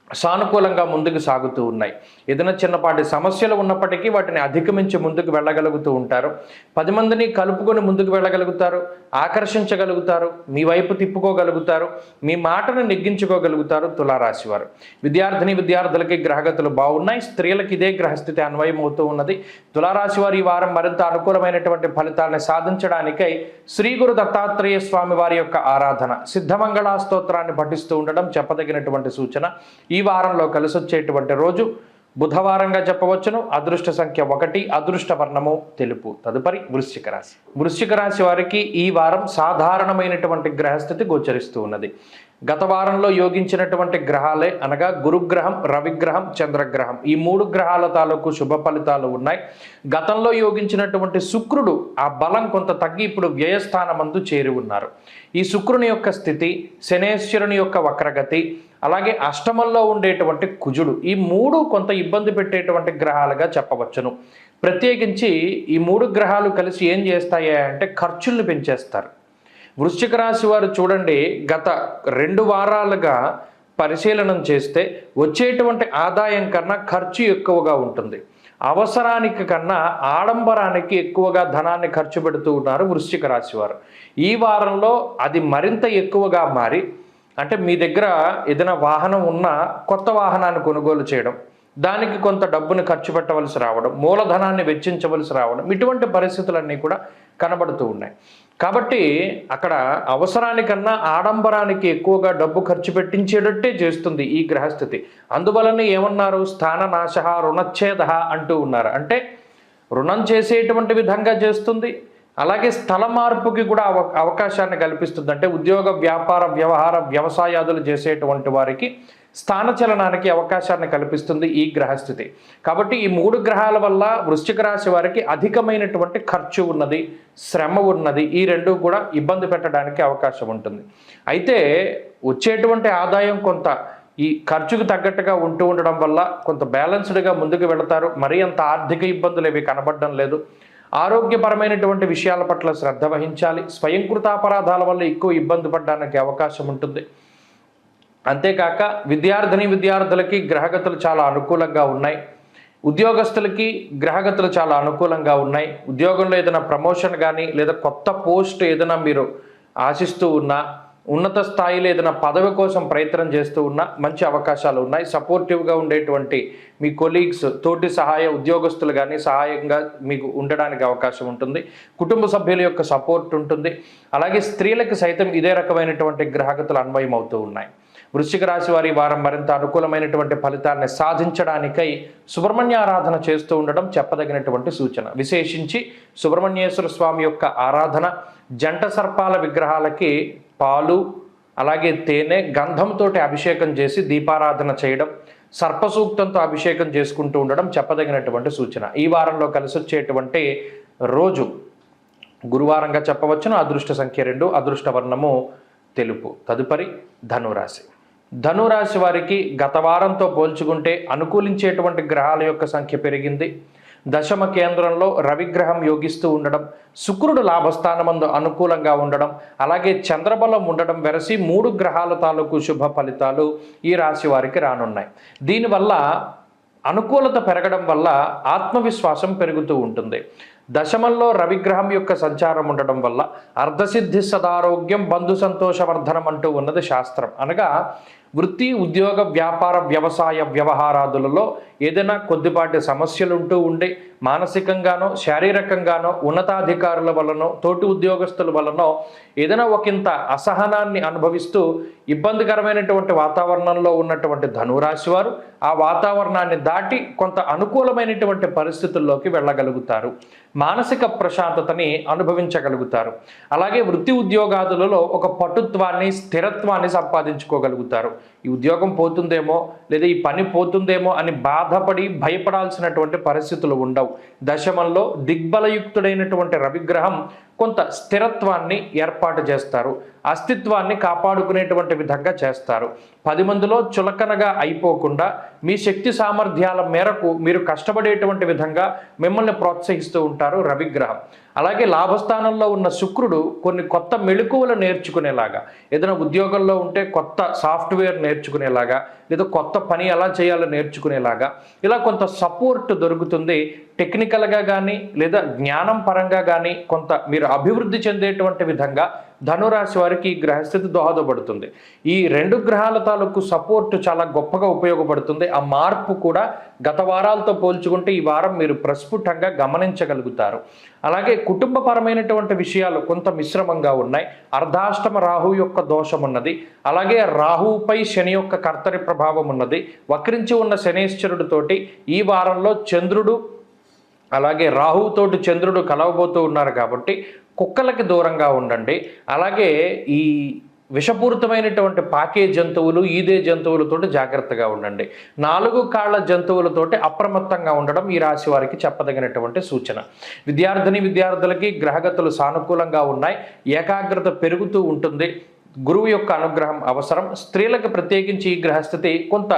సానుకూలంగా ముందుకు సాగుతూ ఉన్నాయి. ఏదైనా చిన్నపాటి సమస్యలు ఉన్నప్పటికీ వాటిని అధిగమించి ముందుకు వెళ్ళగలుగుతూ ఉంటారు. 10 మందిని కలుపుకొని ముందుకు వెళ్ళగలుగుతారు, ఆకర్షించగలుగుతారు, మీ వైపు తిప్పుకోగలుగుతారు, మీ మాటను నెగ్గించుకోగలుగుతారు తులారాశి వారు. విద్యార్థులకి గ్రహగతులు బాగున్నాయి. స్త్రీలకు ఇదే గ్రహస్థితి అన్వయం అవుతూ ఉన్నది. తులారాశి వారు ఈ వారం మరింత అనుకూలమైనటువంటి ఫలితాలను సాధించడానికై శ్రీ గురు దత్తాత్రేయ స్వామి వారి యొక్క ఆరాధన, సిద్ధమంగళ స్తోత్రాన్ని పఠిస్తూ ఉండడం చెప్పదగినటువంటి సూచన. ఈ వారంలో కలిసొచ్చేటువంటి రోజు బుధవారంగా చెప్పవచ్చును. అదృష్ట సంఖ్య 1, అదృష్ట వర్ణము తెలుపు. తదుపరి వృశ్చిక రాశి. వృశ్చిక రాశి వారికి ఈ వారం సాధారణమైనటువంటి గ్రహస్థితి గోచరిస్తూ ఉన్నది. గత వారంలో యోగించినటువంటి గ్రహాలే అనగా గురుగ్రహం, రవిగ్రహం, చంద్రగ్రహం, ఈ 3 గ్రహాల తాలూకు శుభ ఫలితాలు ఉన్నాయి. గతంలో యోగించినటువంటి శుక్రుడు ఆ బలం కొంత తగ్గి ఇప్పుడు వ్యయస్థానమందు చేరి ఉన్నారు. ఈ శుక్రుని యొక్క స్థితి, శనేశ్వరుని యొక్క వక్రగతి, అలాగే అష్టమంలో ఉండేటువంటి కుజుడు, ఈ 3 కొంత ఇబ్బంది పెట్టేటువంటి గ్రహాలుగా చెప్పవచ్చును. ప్రత్యేకించి ఈ 3 గ్రహాలు కలిసి ఏం చేస్తాయి అంటే ఖర్చుల్ని పెంచేస్తారు. వృశ్చిక రాశి వారు చూడండి, గత 2 వారాలుగా పరిశీలనం చేస్తే వచ్చేటువంటి ఆదాయం కన్నా ఖర్చు ఎక్కువగా ఉంటుంది. అవసరానికి కన్నా ఆడంబరానికి ఎక్కువగా ధనాన్ని ఖర్చు పెడుతూ ఉన్నారు వృశ్చిక రాశి వారు. ఈ వారంలో అది మరింత ఎక్కువగా మారి, అంటే మీ దగ్గర ఏదైనా వాహనం ఉన్నా కొత్త వాహనాన్ని కొనుగోలు చేయడం, దానికి కొంత డబ్బును ఖర్చు పెట్టవలసి రావడం, మూలధనాన్ని వెచ్చించవలసి రావడం, ఇటువంటి పరిస్థితులన్నీ కూడా కనబడుతూ ఉన్నాయి. కాబట్టి అక్కడ అవసరానికన్నా ఆడంబరానికి ఎక్కువగా డబ్బు ఖర్చు పెట్టించేటట్టే చేస్తుంది ఈ గ్రహస్థితి. అందువలన ఏమన్నారు, స్థాన నాశ రుణచ్ఛేద అంటూ ఉన్నారు. అంటే రుణం చేసేటువంటి విధంగా చేస్తుంది, అలాగే స్థల మార్పుకి కూడా అవకాశాన్ని కల్పిస్తుంది. అంటే ఉద్యోగ వ్యాపార వ్యవహార వ్యవసాయాదులు చేసేటువంటి వారికి స్థానచలనానికి అవకాశాన్ని కల్పిస్తుంది ఈ గ్రహస్థితి. కాబట్టి ఈ 3 గ్రహాల వల్ల వృశ్చిక రాశి వారికి అధికమైనటువంటి ఖర్చు ఉన్నది, శ్రమ ఉన్నది. ఈ రెండు కూడా ఇబ్బంది పెట్టడానికి అవకాశం ఉంటుంది. అయితే వచ్చేటువంటి ఆదాయం కొంత ఈ ఖర్చుకు తగ్గట్టుగా ఉంటూ ఉండడం వల్ల కొంత బ్యాలెన్స్డ్గా ముందుకు వెళతారు. మరీ అంత ఆర్థిక ఇబ్బందులు ఏవి కనబడడం లేదు. ఆరోగ్యపరమైనటువంటి విషయాల పట్ల శ్రద్ధ వహించాలి. స్వయంకృతాపరాధాల వల్ల ఎక్కువ ఇబ్బంది పడడానికి అవకాశం ఉంటుంది. అంతేకాక విద్యార్థులకి గ్రహగతులు చాలా అనుకూలంగా ఉన్నాయి. ఉద్యోగస్తులకి గ్రహగతులు చాలా అనుకూలంగా ఉన్నాయి. ఉద్యోగంలో ఏదైనా ప్రమోషన్ కానీ లేదా కొత్త పోస్ట్ ఏదైనా మీరు ఆశిస్తూ ఉన్నా, ఉన్నత స్థాయిలో ఏదైనా పదవి కోసం ప్రయత్నం చేస్తూ ఉన్నా మంచి అవకాశాలు ఉన్నాయి. సపోర్టివ్గా ఉండేటువంటి మీ కొలీగ్స్, తోటి ఉద్యోగస్తులు కానీ సహాయంగా మీకు ఉండడానికి అవకాశం ఉంటుంది. కుటుంబ సభ్యుల యొక్క సపోర్ట్ ఉంటుంది. అలాగే స్త్రీలకు సైతం ఇదే రకమైనటువంటి గ్రహగతులు అన్వయం అవుతూ ఉన్నాయి. వృశ్చిక రాశి వారి వారం మరింత అనుకూలమైనటువంటి ఫలితాన్ని సాధించడానికై సుబ్రహ్మణ్య ఆరాధన చేస్తూ ఉండడం చెప్పదగినటువంటి సూచన. విశేషించి సుబ్రహ్మణ్యేశ్వర స్వామి యొక్క ఆరాధన, జంట సర్పాల విగ్రహాలకి పాలు అలాగే తేనె గంధంతో అభిషేకం చేసి దీపారాధన చేయడం, సర్పసూక్తంతో అభిషేకం చేసుకుంటూ ఉండడం చెప్పదగినటువంటి సూచన. ఈ వారంలో కలిసి వచ్చేటువంటి రోజు గురువారంగా చెప్పవచ్చును. అదృష్ట సంఖ్య 2, అదృష్ట వర్ణము తెలుపు. తదుపరి ధనురాశి. ధనురాశి వారికి గత వారంతో పోల్చుకుంటే అనుకూలించేటువంటి గ్రహాల యొక్క సంఖ్య పెరిగింది. దశమ కేంద్రంలో రవిగ్రహం యోగిస్తూ ఉండడం, శుక్రుడు లాభస్థానమందు అనుకూలంగా ఉండడం, అలాగే చంద్రబలం ఉండడం వెరసి 3 గ్రహాల తాలూకు శుభ ఫలితాలు ఈ రాశి వారికి రానున్నాయి. దీనివల్ల అనుకూలత పెరగడం వల్ల ఆత్మవిశ్వాసం పెరుగుతూ ఉంటుంది. దశమంలో రవిగ్రహం యొక్క సంచారం ఉండడం వల్ల అర్ధసిద్ధి సదారోగ్యం బంధు సంతోషవర్ధనం అంటూ ఉన్నది శాస్త్రం. అనగా వృత్తి, ఉద్యోగ, వ్యాపార, వ్యవసాయ వ్యవహారాదులలో ఏదైనా కొద్దిపాటి సమస్యలు ఉంటూ ఉండి మానసికంగానో శారీరకంగానో ఉన్నతాధికారుల వలనో తోటి ఉద్యోగస్తుల వలనో ఏదైనా ఒకంత అసహనాన్ని అనుభవిస్తూ ఇబ్బందికరమైనటువంటి వాతావరణంలో ఉన్నటువంటి ధనురాశి వారు ఆ వాతావరణాన్ని దాటి కొంత అనుకూలమైనటువంటి పరిస్థితుల్లోకి వెళ్ళగలుగుతారు. మానసిక ప్రశాంతతని అనుభవించగలుగుతారు. అలాగే వృత్తి ఉద్యోగాదులలో ఒక పటుత్వాన్ని, స్థిరత్వాన్ని సంపాదించుకోగలుగుతారు. ఈ ఉద్యోగం పోతుందేమో లేదా ఈ పని పోతుందేమో అని బాధపడి భయపడాల్సినటువంటి పరిస్థితులు ఉండవు. దశమంలో దిగ్బలయుక్తుడైనటువంటి రవిగ్రహం కొంత స్థిరత్వాన్ని ఏర్పాటు చేస్తారు, అస్తిత్వాన్ని కాపాడుకునేటువంటి విధంగా చేస్తారు. 10 మందిలో చులకనగా అయిపోకుండా మీ శక్తి సామర్థ్యాల మేరకు మీరు కష్టపడేటువంటి విధంగా మిమ్మల్ని ప్రోత్సహిస్తూ ఉంటారు రవిగ్రహం. అలాగే లాభస్థానంలో ఉన్న శుక్రుడు కొన్ని కొత్త మెళకువలు నేర్చుకునేలాగా, ఏదైనా ఉద్యోగంలో ఉంటే కొత్త సాఫ్ట్వేర్ నేర్చుకునేలాగా లేదా కొత్త పని ఎలా చేయాలో నేర్చుకునేలాగా ఇలా కొంత సపోర్ట్ దొరుకుతుంది. టెక్నికల్గా కానీ లేదా జ్ఞానం పరంగా కానీ కొంత మీరు అభివృద్ధి చెందేటువంటి విధంగా ధనురాశి వారికి ఈ గ్రహస్థితి దోహదపడుతుంది. ఈ 2 గ్రహాల తాలూకు సపోర్ట్ చాలా గొప్పగా ఉపయోగపడుతుంది. ఆ మార్పు కూడా గత వారాలతో పోల్చుకుంటే ఈ వారం మీరు ప్రస్ఫుటంగా గమనించగలుగుతారు. అలాగే కుటుంబపరమైనటువంటి విషయాలు కొంత మిశ్రమంగా ఉన్నాయి. అర్ధాష్టమ రాహు యొక్క దోషం ఉన్నది. అలాగే రాహుపై శని యొక్క కర్తరి ప్రభావం ఉన్నది. వక్రించి ఉన్న శనేశ్వరుడితోటి ఈ వారంలో చంద్రుడు అలాగే రాహుతోటి చంద్రుడు కలవబోతూ ఉన్నారు కాబట్టి కుక్కలకి దూరంగా ఉండండి. అలాగే ఈ విషపూరితమైనటువంటి పాకే జంతువులు, ఈదే జంతువులతోటి జాగ్రత్తగా ఉండండి. 4 కాళ్ళ జంతువులతోటి అప్రమత్తంగా ఉండడం ఈ రాశి వారికి చెప్పదగినటువంటి సూచన. విద్యార్థులకి గ్రహగతులు సానుకూలంగా ఉన్నాయి. ఏకాగ్రత పెరుగుతూ ఉంటుంది. గురువు యొక్క అనుగ్రహం అవసరం. స్త్రీలకు ప్రత్యేకించి ఈ గ్రహస్థితి కొంత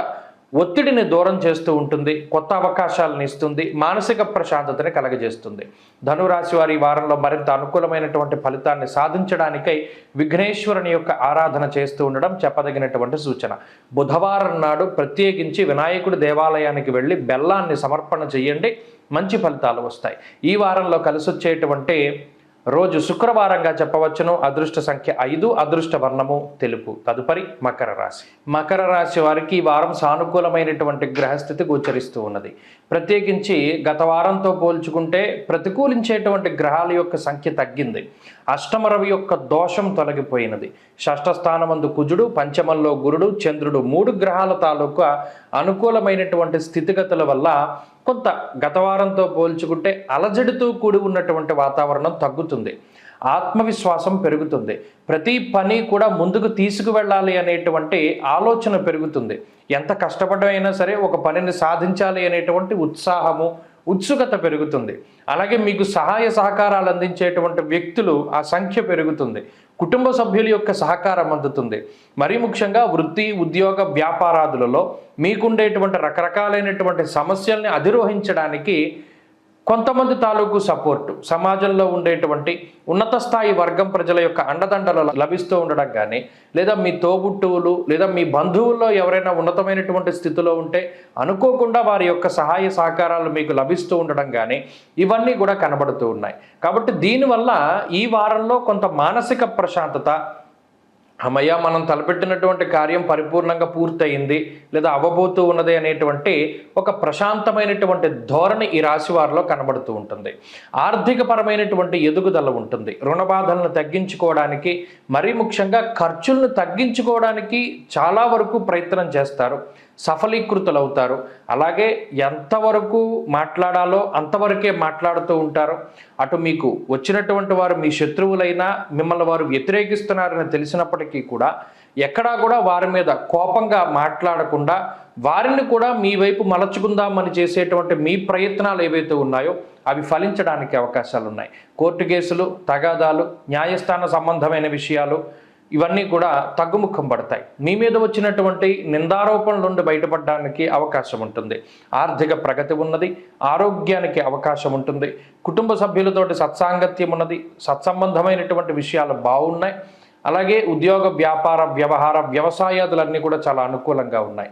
ఒత్తిడిని దూరం చేస్తూ ఉంటుంది, కొత్త అవకాశాలను ఇస్తుంది, మానసిక ప్రశాంతతని కలగజేస్తుంది. ధనురాశి వారి వారంలో మరింత అనుకూలమైనటువంటి ఫలితాన్ని సాధించడానికై విఘ్నేశ్వరుని యొక్క ఆరాధన చేస్తూ ఉండడం చెప్పదగినటువంటి సూచన. బుధవారం నాడు ప్రత్యేకించి వినాయకుడి దేవాలయానికి వెళ్ళి బెల్లాన్ని సమర్పణ చేయండి, మంచి ఫలితాలు వస్తాయి. ఈ వారంలో కలిసొచ్చేటువంటి రోజు శుక్రవారంగా చెప్పవచ్చును. అదృష్ట సంఖ్య 5, అదృష్ట వర్ణము తెలుపు. తదుపరి మకర రాశి. మకర రాశి వారికి ఈ వారం సానుకూలమైనటువంటి గ్రహస్థితి గోచరిస్తూ ఉన్నది. ప్రత్యేకించి గత వారంతో పోల్చుకుంటే ప్రతికూలించేటువంటి గ్రహాల యొక్క సంఖ్య తగ్గింది. అష్టమ రవి యొక్క దోషం తొలగిపోయినది. షష్ఠ స్థానమందు కుజుడు, పంచమంలో గురుడు, చంద్రుడు 3 గ్రహాల తాలూకా అనుకూలమైనటువంటి స్థితిగతుల వల్ల కొంత గత వారంతో పోల్చుకుంటే అలజడితో కూడి ఉన్నటువంటి వాతావరణం తగ్గుతుంది. ఆత్మవిశ్వాసం పెరుగుతుంది. ప్రతి పని కూడా ముందుకు తీసుకువెళ్ళాలి అనేటువంటి ఆలోచన పెరుగుతుంది. ఎంత కష్టపడమైనా సరే ఒక పనిని సాధించాలి అనేటువంటి ఉత్సాహము, ఉత్సుకత పెరుగుతుంది. అలాగే మీకు సహాయ సహకారాలు అందించేటువంటి వ్యక్తులు ఆ సంఖ్య పెరుగుతుంది. కుటుంబ సభ్యుల యొక్క సహకారం అందుతుంది. మరీ ముఖ్యంగా వృత్తి, ఉద్యోగ, వ్యాపారాదులలో మీకుండేటువంటి రకరకాలైనటువంటి సమస్యల్ని అధిరోహించడానికి కొంతమంది తాలూకు సపోర్టు, సమాజంలో ఉండేటువంటి ఉన్నత స్థాయి వర్గం ప్రజల యొక్క అండదండలు లభిస్తూ ఉండడం కానీ, లేదా మీ తోబుట్టువులు లేదా మీ బంధువుల్లో ఎవరైనా ఉన్నతమైనటువంటి స్థితిలో ఉంటే అనుకోకుండా వారి యొక్క సహాయ సహకారాలు మీకు లభిస్తూ ఉండడం కానీ, ఇవన్నీ కూడా కనబడుతూ ఉన్నాయి. కాబట్టి దీనివల్ల ఈ వారంలో కొంత మానసిక ప్రశాంతత, అమ్మయ్య మనం తలపెట్టినటువంటి కార్యం పరిపూర్ణంగా పూర్తయింది లేదా అవ్వబోతూ ఉన్నది అనేటువంటి ఒక ప్రశాంతమైనటువంటి ధోరణి ఈ రాశి వారిలో కనబడుతూ ఉంటుంది. ఆర్థికపరమైనటువంటి ఎదుగుదల ఉంటుంది. రుణ బాధలను తగ్గించుకోవడానికి, మరీ ముఖ్యంగా ఖర్చులను తగ్గించుకోవడానికి చాలా వరకు ప్రయత్నం చేస్తారు. సఫలీకృతులవుతారు. అలాగే ఎంతవరకు మాట్లాడాలో అంతవరకే మాట్లాడుతూ ఉంటారు. అటు మీకు వచ్చినటువంటి వారు మీ శత్రువులైనా మిమ్మల్ని వారు వ్యతిరేకిస్తున్నారని తెలిసినప్పటికీ కూడా ఎక్కడా కూడా వారి మీద కోపంగా మాట్లాడకుండా వారిని కూడా మీ వైపు మలచుకుందామని చేసేటువంటి మీ ప్రయత్నాలు ఏవైతే ఉన్నాయో అవి ఫలించడానికి అవకాశాలు ఉన్నాయి. కోర్టు కేసులు, తగాదాలు, న్యాయస్థాన సంబంధమైన విషయాలు ఇవన్నీ కూడా తగ్గుముఖం పడతాయి. మీ మీద వచ్చినటువంటి నిందారోపణల నుండి బయటపడడానికి అవకాశం ఉంటుంది. ఆర్థిక ప్రగతి ఉన్నది. ఆరోగ్యానికి అవకాశం ఉంటుంది. కుటుంబ సభ్యులతోటి సత్సాంగత్యం ఉన్నది. సత్సంబంధమైనటువంటి విషయాలు బాగున్నాయి. అలాగే ఉద్యోగ, వ్యాపార, వ్యవహార, వ్యవసాయాదులన్నీ కూడా చాలా అనుకూలంగా ఉన్నాయి.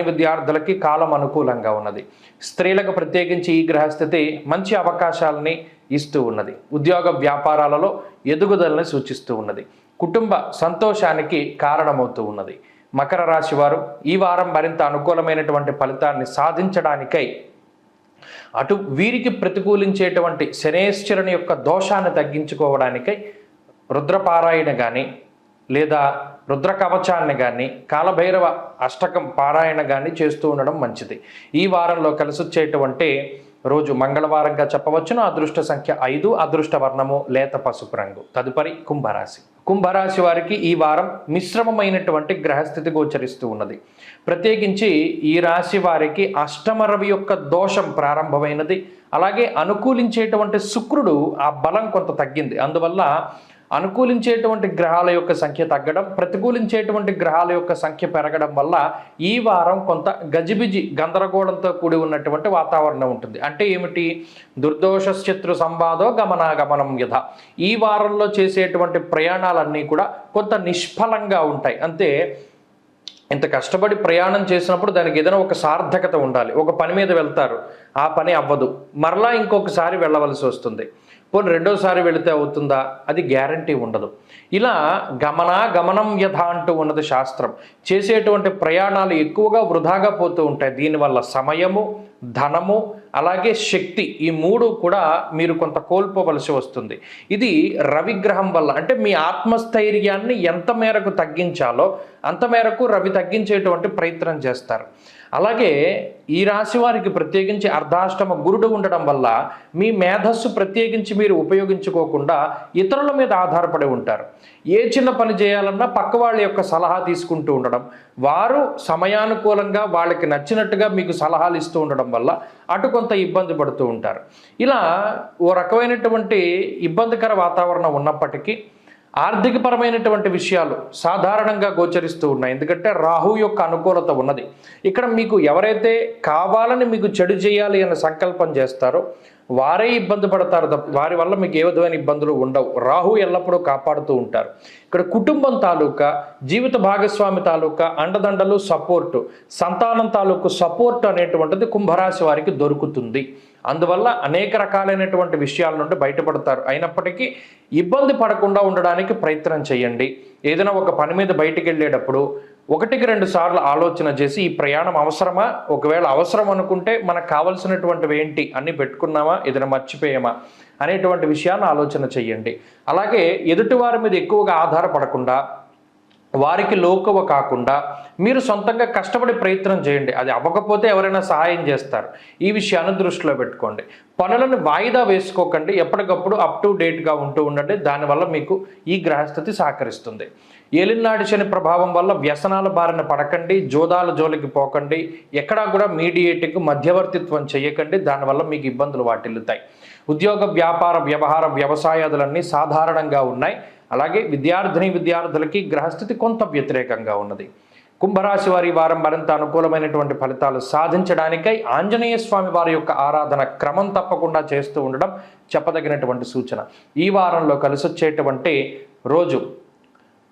విద్యార్థులకి కాలం అనుకూలంగా ఉన్నది. స్త్రీలకు ప్రత్యేకించి ఈ గ్రహస్థితి మంచి అవకాశాలని ఇస్తూ ఉన్నది. ఉద్యోగ వ్యాపారాలలో ఎదుగుదలని సూచిస్తూ ఉన్నది. కుటుంబ సంతోషానికి కారణమవుతూ ఉన్నది. మకర రాశి వారు ఈ వారం మరింత అనుకూలమైనటువంటి ఫలితాన్ని సాధించడానికై అటు వీరికి ప్రతికూలించేటువంటి శనేశ్వరుని యొక్క దోషాన్ని తగ్గించుకోవడానికై రుద్రపారాయణ కానీ లేదా రుద్ర కవచాన్ని కానీ కాలభైరవ అష్టకం పారాయణ కానీ చేస్తూ ఉండడం మంచిది. ఈ వారంలో కలిసొచ్చేటువంటి రోజు మంగళవారంగా చెప్పవచ్చును. అదృష్ట సంఖ్య 5, అదృష్ట వర్ణము లేత పసుపు రంగు. తదుపరి కుంభరాశి. కుంభరాశి వారికి ఈ వారం మిశ్రమమైనటువంటి గ్రహస్థితి గోచరిస్తూ ఉన్నది. ప్రత్యేకించి ఈ రాశి వారికి అష్టమ రవి యొక్క దోషం ప్రారంభమైనది. అలాగే అనుకూలించేటువంటి శుక్రుడు ఆ బలం కొంత తగ్గింది. అందువల్ల అనుకూలించేటువంటి గ్రహాల యొక్క సంఖ్య తగ్గడం, ప్రతికూలించేటువంటి గ్రహాల యొక్క సంఖ్య పెరగడం వల్ల ఈ వారం కొంత గజిబిజి గందరగోళంతో కూడి ఉన్నటువంటి వాతావరణం ఉంటుంది. అంటే ఏమిటి? దుర్దోష శత్రు సంవాదో గమనాగమనం యథ. ఈ వారంలో చేసేటువంటి ప్రయాణాలన్నీ కూడా కొంత నిష్ఫలంగా ఉంటాయి. అంతే, ఇంత కష్టపడి ప్రయాణం చేసినప్పుడు దానికి ఏదైనా ఒక సార్థకత ఉండాలి. ఒక పని మీద వెళ్తారు, ఆ పని అవ్వదు, మరలా ఇంకొకసారి వెళ్ళవలసి వస్తుంది. పోనీ రెండోసారి వెళితే అవుతుందా? అది గ్యారంటీ ఉండదు. ఇలా గమనం యథ అంటూ ఉన్నది శాస్త్రం. చేసేటువంటి ప్రయాణాలు ఎక్కువగా వృధాగా పోతూ ఉంటాయి. దీనివల్ల సమయము, ధనము, అలాగే శక్తి, ఈ 3 కూడా మీరు కొంత కోల్పోవలసి వస్తుంది. ఇది రవిగ్రహం వల్ల. అంటే మీ ఆత్మస్థైర్యాన్ని ఎంత మేరకు తగ్గించాలో అంత మేరకు రవి తగ్గించేటువంటి ప్రయత్నం చేస్తారు. అలాగే ఈ రాశి వారికి ప్రత్యేకించి అర్ధాష్టమ గురుడు ఉండడం వల్ల మీ మేధస్సు ప్రత్యేకించి మీరు ఉపయోగించుకోకుండా ఇతరుల మీద ఆధారపడి ఉంటారు. ఏ చిన్న పని చేయాలన్నా పక్క వాళ్ళ యొక్క సలహా తీసుకుంటూ ఉండడం, వారు సమయానుకూలంగా వాళ్ళకి నచ్చినట్టుగా మీకు సలహాలు ఇస్తూ ఉండడం వల్ల అటు కొంత ఇబ్బంది పడుతూ ఉంటారు. ఇలా ఓ రకమైనటువంటి ఇబ్బందికర వాతావరణం ఉన్నప్పటికీ ఆర్థికపరమైనటువంటి విషయాలు సాధారణంగా గోచరిస్తూ ఉన్నాయి. ఎందుకంటే రాహు యొక్క అనుకూలత ఉన్నది. ఇక్కడ మీకు ఎవరైతే కావాలని మీకు చెడు చేయాలి అనే సంకల్పం చేస్తారో వారే ఇబ్బంది పడతారు తప్ప వారి వల్ల మీకు ఏ విధమైన ఇబ్బందులు ఉండవు. రాహు ఎల్లప్పుడూ కాపాడుతూ ఉంటారు. ఇక్కడ కుటుంబం తాలూకా, జీవిత భాగస్వామి తాలూకా అండదండలు, సపోర్టు, సంతానం తాలూకు సపోర్ట్ అనేటువంటిది కుంభరాశి వారికి దొరుకుతుంది. అందువల్ల అనేక రకాలైనటువంటి విషయాల నుండి బయటపడతారు. అయినప్పటికీ ఇబ్బంది పడకుండా ఉండడానికి ప్రయత్నం చేయండి. ఏదైనా ఒక పని మీద బయటికి వెళ్ళేటప్పుడు 1-2 సార్లు ఆలోచన చేసి ఈ ప్రయాణం అవసరమా, ఒకవేళ అవసరం అనుకుంటే మనకు కావలసినటువంటివి ఏంటి అన్నీ పెట్టుకున్నామా, ఏదైనా మర్చిపోయామా అనేటువంటి విషయాన్ని ఆలోచన చేయండి. అలాగే ఎదుటివారి మీద ఎక్కువగా ఆధారపడకుండా, వారికి లోకువ కాకుండా మీరు సొంతంగా కష్టపడి ప్రయత్నం చేయండి. అది అవ్వకపోతే ఎవరైనా సహాయం చేస్తారు. ఈ విషయాన్ని దృష్టిలో పెట్టుకోండి. పనులను వాయిదా వేసుకోకండి. ఎప్పటికప్పుడు అప్ టు డేట్గా ఉంటూ ఉండండి. దానివల్ల మీకు ఈ గ్రహస్థితి సహకరిస్తుంది. ఏలినాటి శని ప్రభావం వల్ల వ్యసనాల బారిన పడకండి, జోదాల జోలికి పోకండి, ఎక్కడా కూడా మీడియేటింగ్ మధ్యవర్తిత్వం చేయకండి. దానివల్ల మీకు ఇబ్బందులు వాటిల్లుతాయి. ఉద్యోగ, వ్యాపార, వ్యవహార, వ్యవసాయాదులన్నీ సాధారణంగా ఉన్నాయి. అలాగే విద్యార్థులకి గ్రహస్థితి కొంత వ్యతిరేకంగా ఉన్నది. కుంభరాశి వారి వారం మరింత అనుకూలమైనటువంటి ఫలితాలు సాధించడానికై ఆంజనేయ స్వామి వారి యొక్క ఆరాధన క్రమం తప్పకుండా చేస్తూ ఉండడం చెప్పదగినటువంటి సూచన. ఈ వారంలో కలిసొచ్చేటువంటి రోజు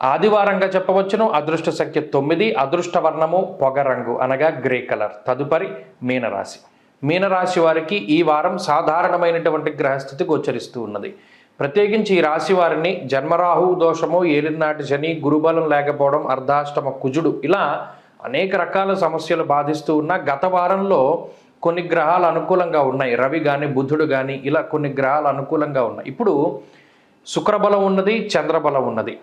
ఆదివారంగా చెప్పవచ్చును. అదృష్ట సంఖ్య 9, అదృష్ట వర్ణము పొగరంగు అనగా గ్రే కలర్. తదుపరి మీనరాశి. మీనరాశి వారికి ఈ వారం సాధారణమైనటువంటి గ్రహస్థితి గోచరిస్తూ ఉన్నది. ప్రత్యేకించి ఈ రాశి వారిని జన్మరాహు దోషము, ఏలినాటి శని, గురుబలం లేకపోవడం, అర్ధాష్టమ కుజుడు, ఇలా అనేక రకాల సమస్యలు బాధిస్తూ ఉన్న గత వారంలో కొన్ని గ్రహాలు అనుకూలంగా ఉన్నాయి. రవి కానీ, బుధుడు కానీ, ఇలా కొన్ని గ్రహాలు అనుకూలంగా ఉన్నాయి. ఇప్పుడు శుక్రబలం ఉన్నది, చంద్రబలం ఉన్నది,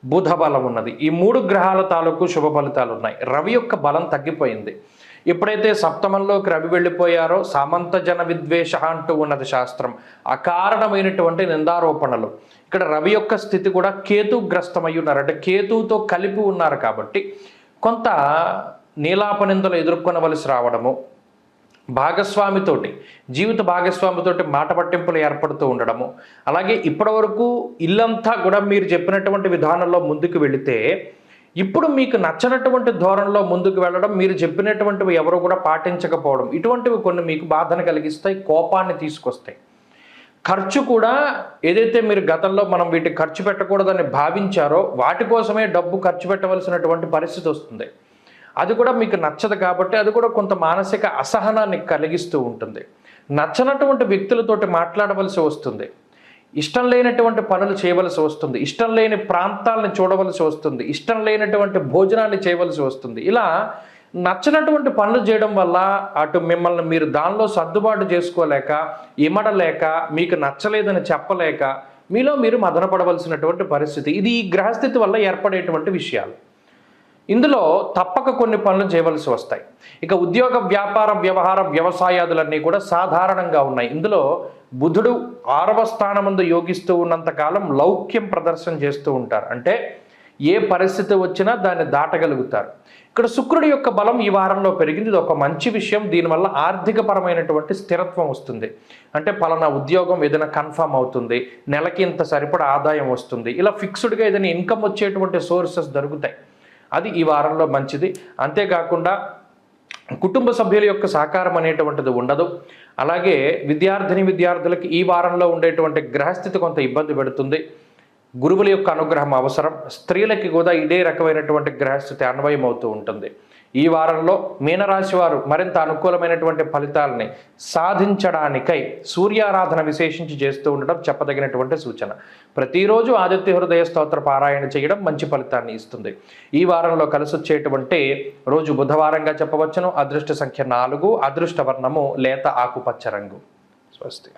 బుధ బలం ఉన్నది. ఈ 3 గ్రహాల తాలూకు శుభ ఫలితాలు ఉన్నాయి. రవి యొక్క బలం తగ్గిపోయింది. ఎప్పుడైతే సప్తమంలోకి రవి వెళ్ళిపోయారో సామంత జన విద్వేష అంటూ ఉన్నది శాస్త్రం. అకారణమైనటువంటి నిందారోపణలు. ఇక్కడ రవి యొక్క స్థితి కూడా కేతుగ్రస్తమై ఉన్నారు. అంటే కేతువుతో కలిపి ఉన్నారు కాబట్టి కొంత నీలాపనిందలు ఎదుర్కొనవలసి రావడము, జీవిత భాగస్వామితోటి మాట పట్టింపులు ఏర్పడుతూ ఉండడము, అలాగే ఇప్పటివరకు ఇల్లంతా కూడా మీరు చెప్పినటువంటి విధానంలో ముందుకు వెళితే ఇప్పుడు మీకు నచ్చనటువంటి ధోరణిలో ముందుకు వెళ్ళడం, మీరు చెప్పినటువంటివి ఎవరు కూడా పాటించకపోవడం, ఇటువంటివి కొన్ని మీకు బాధను కలిగిస్తాయి, కోపాన్ని తీసుకొస్తాయి. ఖర్చు కూడా ఏదైతే మీరు గతంలో మనం వీటికి ఖర్చు పెట్టకూడదని భావించారో వాటి కోసమే డబ్బు ఖర్చు పెట్టవలసినటువంటి పరిస్థితి వస్తుంది. అది కూడా మీకు నచ్చదు కాబట్టి అది కూడా కొంత మానసిక అసహనాన్ని కలిగిస్తూ ఉంటుంది. నచ్చనటువంటి వ్యక్తులతోటి మాట్లాడవలసి వస్తుంది, ఇష్టం లేనటువంటి పనులు చేయవలసి వస్తుంది, ఇష్టం లేని ప్రాంతాలను చూడవలసి వస్తుంది, ఇష్టం లేనటువంటి భోజనాన్ని చేయవలసి వస్తుంది. ఇలా నచ్చినటువంటి పనులు చేయడం వల్ల అటు మిమ్మల్ని మీరు దానిలో సర్దుబాటు చేసుకోలేక, ఇమడలేక, మీకు నచ్చలేదని చెప్పలేక మీలో మీరు మదనపడవలసినటువంటి పరిస్థితి. ఇది ఈ గ్రహస్థితి వల్ల ఏర్పడేటువంటి విషయాలు. ఇందులో తప్పక కొన్ని పనులు చేయవలసి వస్తాయి. ఇక ఉద్యోగ, వ్యాపార, వ్యవహార, వ్యవసాయాదులన్నీ కూడా సాధారణంగా ఉన్నాయి. ఇందులో బుధుడు 6వ స్థానమందు యోగిస్తూ ఉన్నంతకాలం లౌక్యం ప్రదర్శన చేస్తూ ఉంటారు. అంటే ఏ పరిస్థితి వచ్చినా దాన్ని దాటగలుగుతారు. ఇక్కడ శుక్రుడి యొక్క బలం ఈ వారంలో పెరిగింది. ఇది ఒక మంచి విషయం. దీనివల్ల ఆర్థికపరమైనటువంటి స్థిరత్వం వస్తుంది. అంటే పలానా ఉద్యోగం ఏదైనా కన్ఫర్మ్ అవుతుంది, నెలకి ఇంత సరిపడా ఆదాయం వస్తుంది, ఇలా ఫిక్స్డ్గా ఏదైనా ఇన్కమ్ వచ్చేటువంటి సోర్సెస్ దొరుకుతాయి. అది ఈ వారంలో మంచిది. అంతేకాకుండా కుటుంబ సభ్యుల యొక్క సహకారం అనేటువంటిది ఉండదు. అలాగే విద్యార్థులకి ఈ వారంలో ఉండేటువంటి గ్రహస్థితి కొంత ఇబ్బంది పెడుతుంది. గురువుల యొక్క అనుగ్రహం అవసరం. స్త్రీలకి కూడా ఇదే రకమైనటువంటి గ్రహస్థితి అన్వయం అవుతూ ఉంటుంది. ఈ వారంలో మీనరాశి వారు మరింత అనుకూలమైనటువంటి ఫలితాలని సాధించడానికై సూర్యారాధన విశేషించి చేస్తూ ఉండడం చెప్పదగినటువంటి సూచన. ప్రతిరోజు ఆదిత్య హృదయ స్తోత్ర పారాయణ చేయడం మంచి ఫలితాన్ని ఇస్తుంది. ఈ వారంలో కలిసొచ్చేటువంటి రోజు బుధవారంగా చెప్పవచ్చును. అదృష్ట సంఖ్య 4, అదృష్ట వర్ణము లేత ఆకుపచ్చ రంగు. స్వస్తి.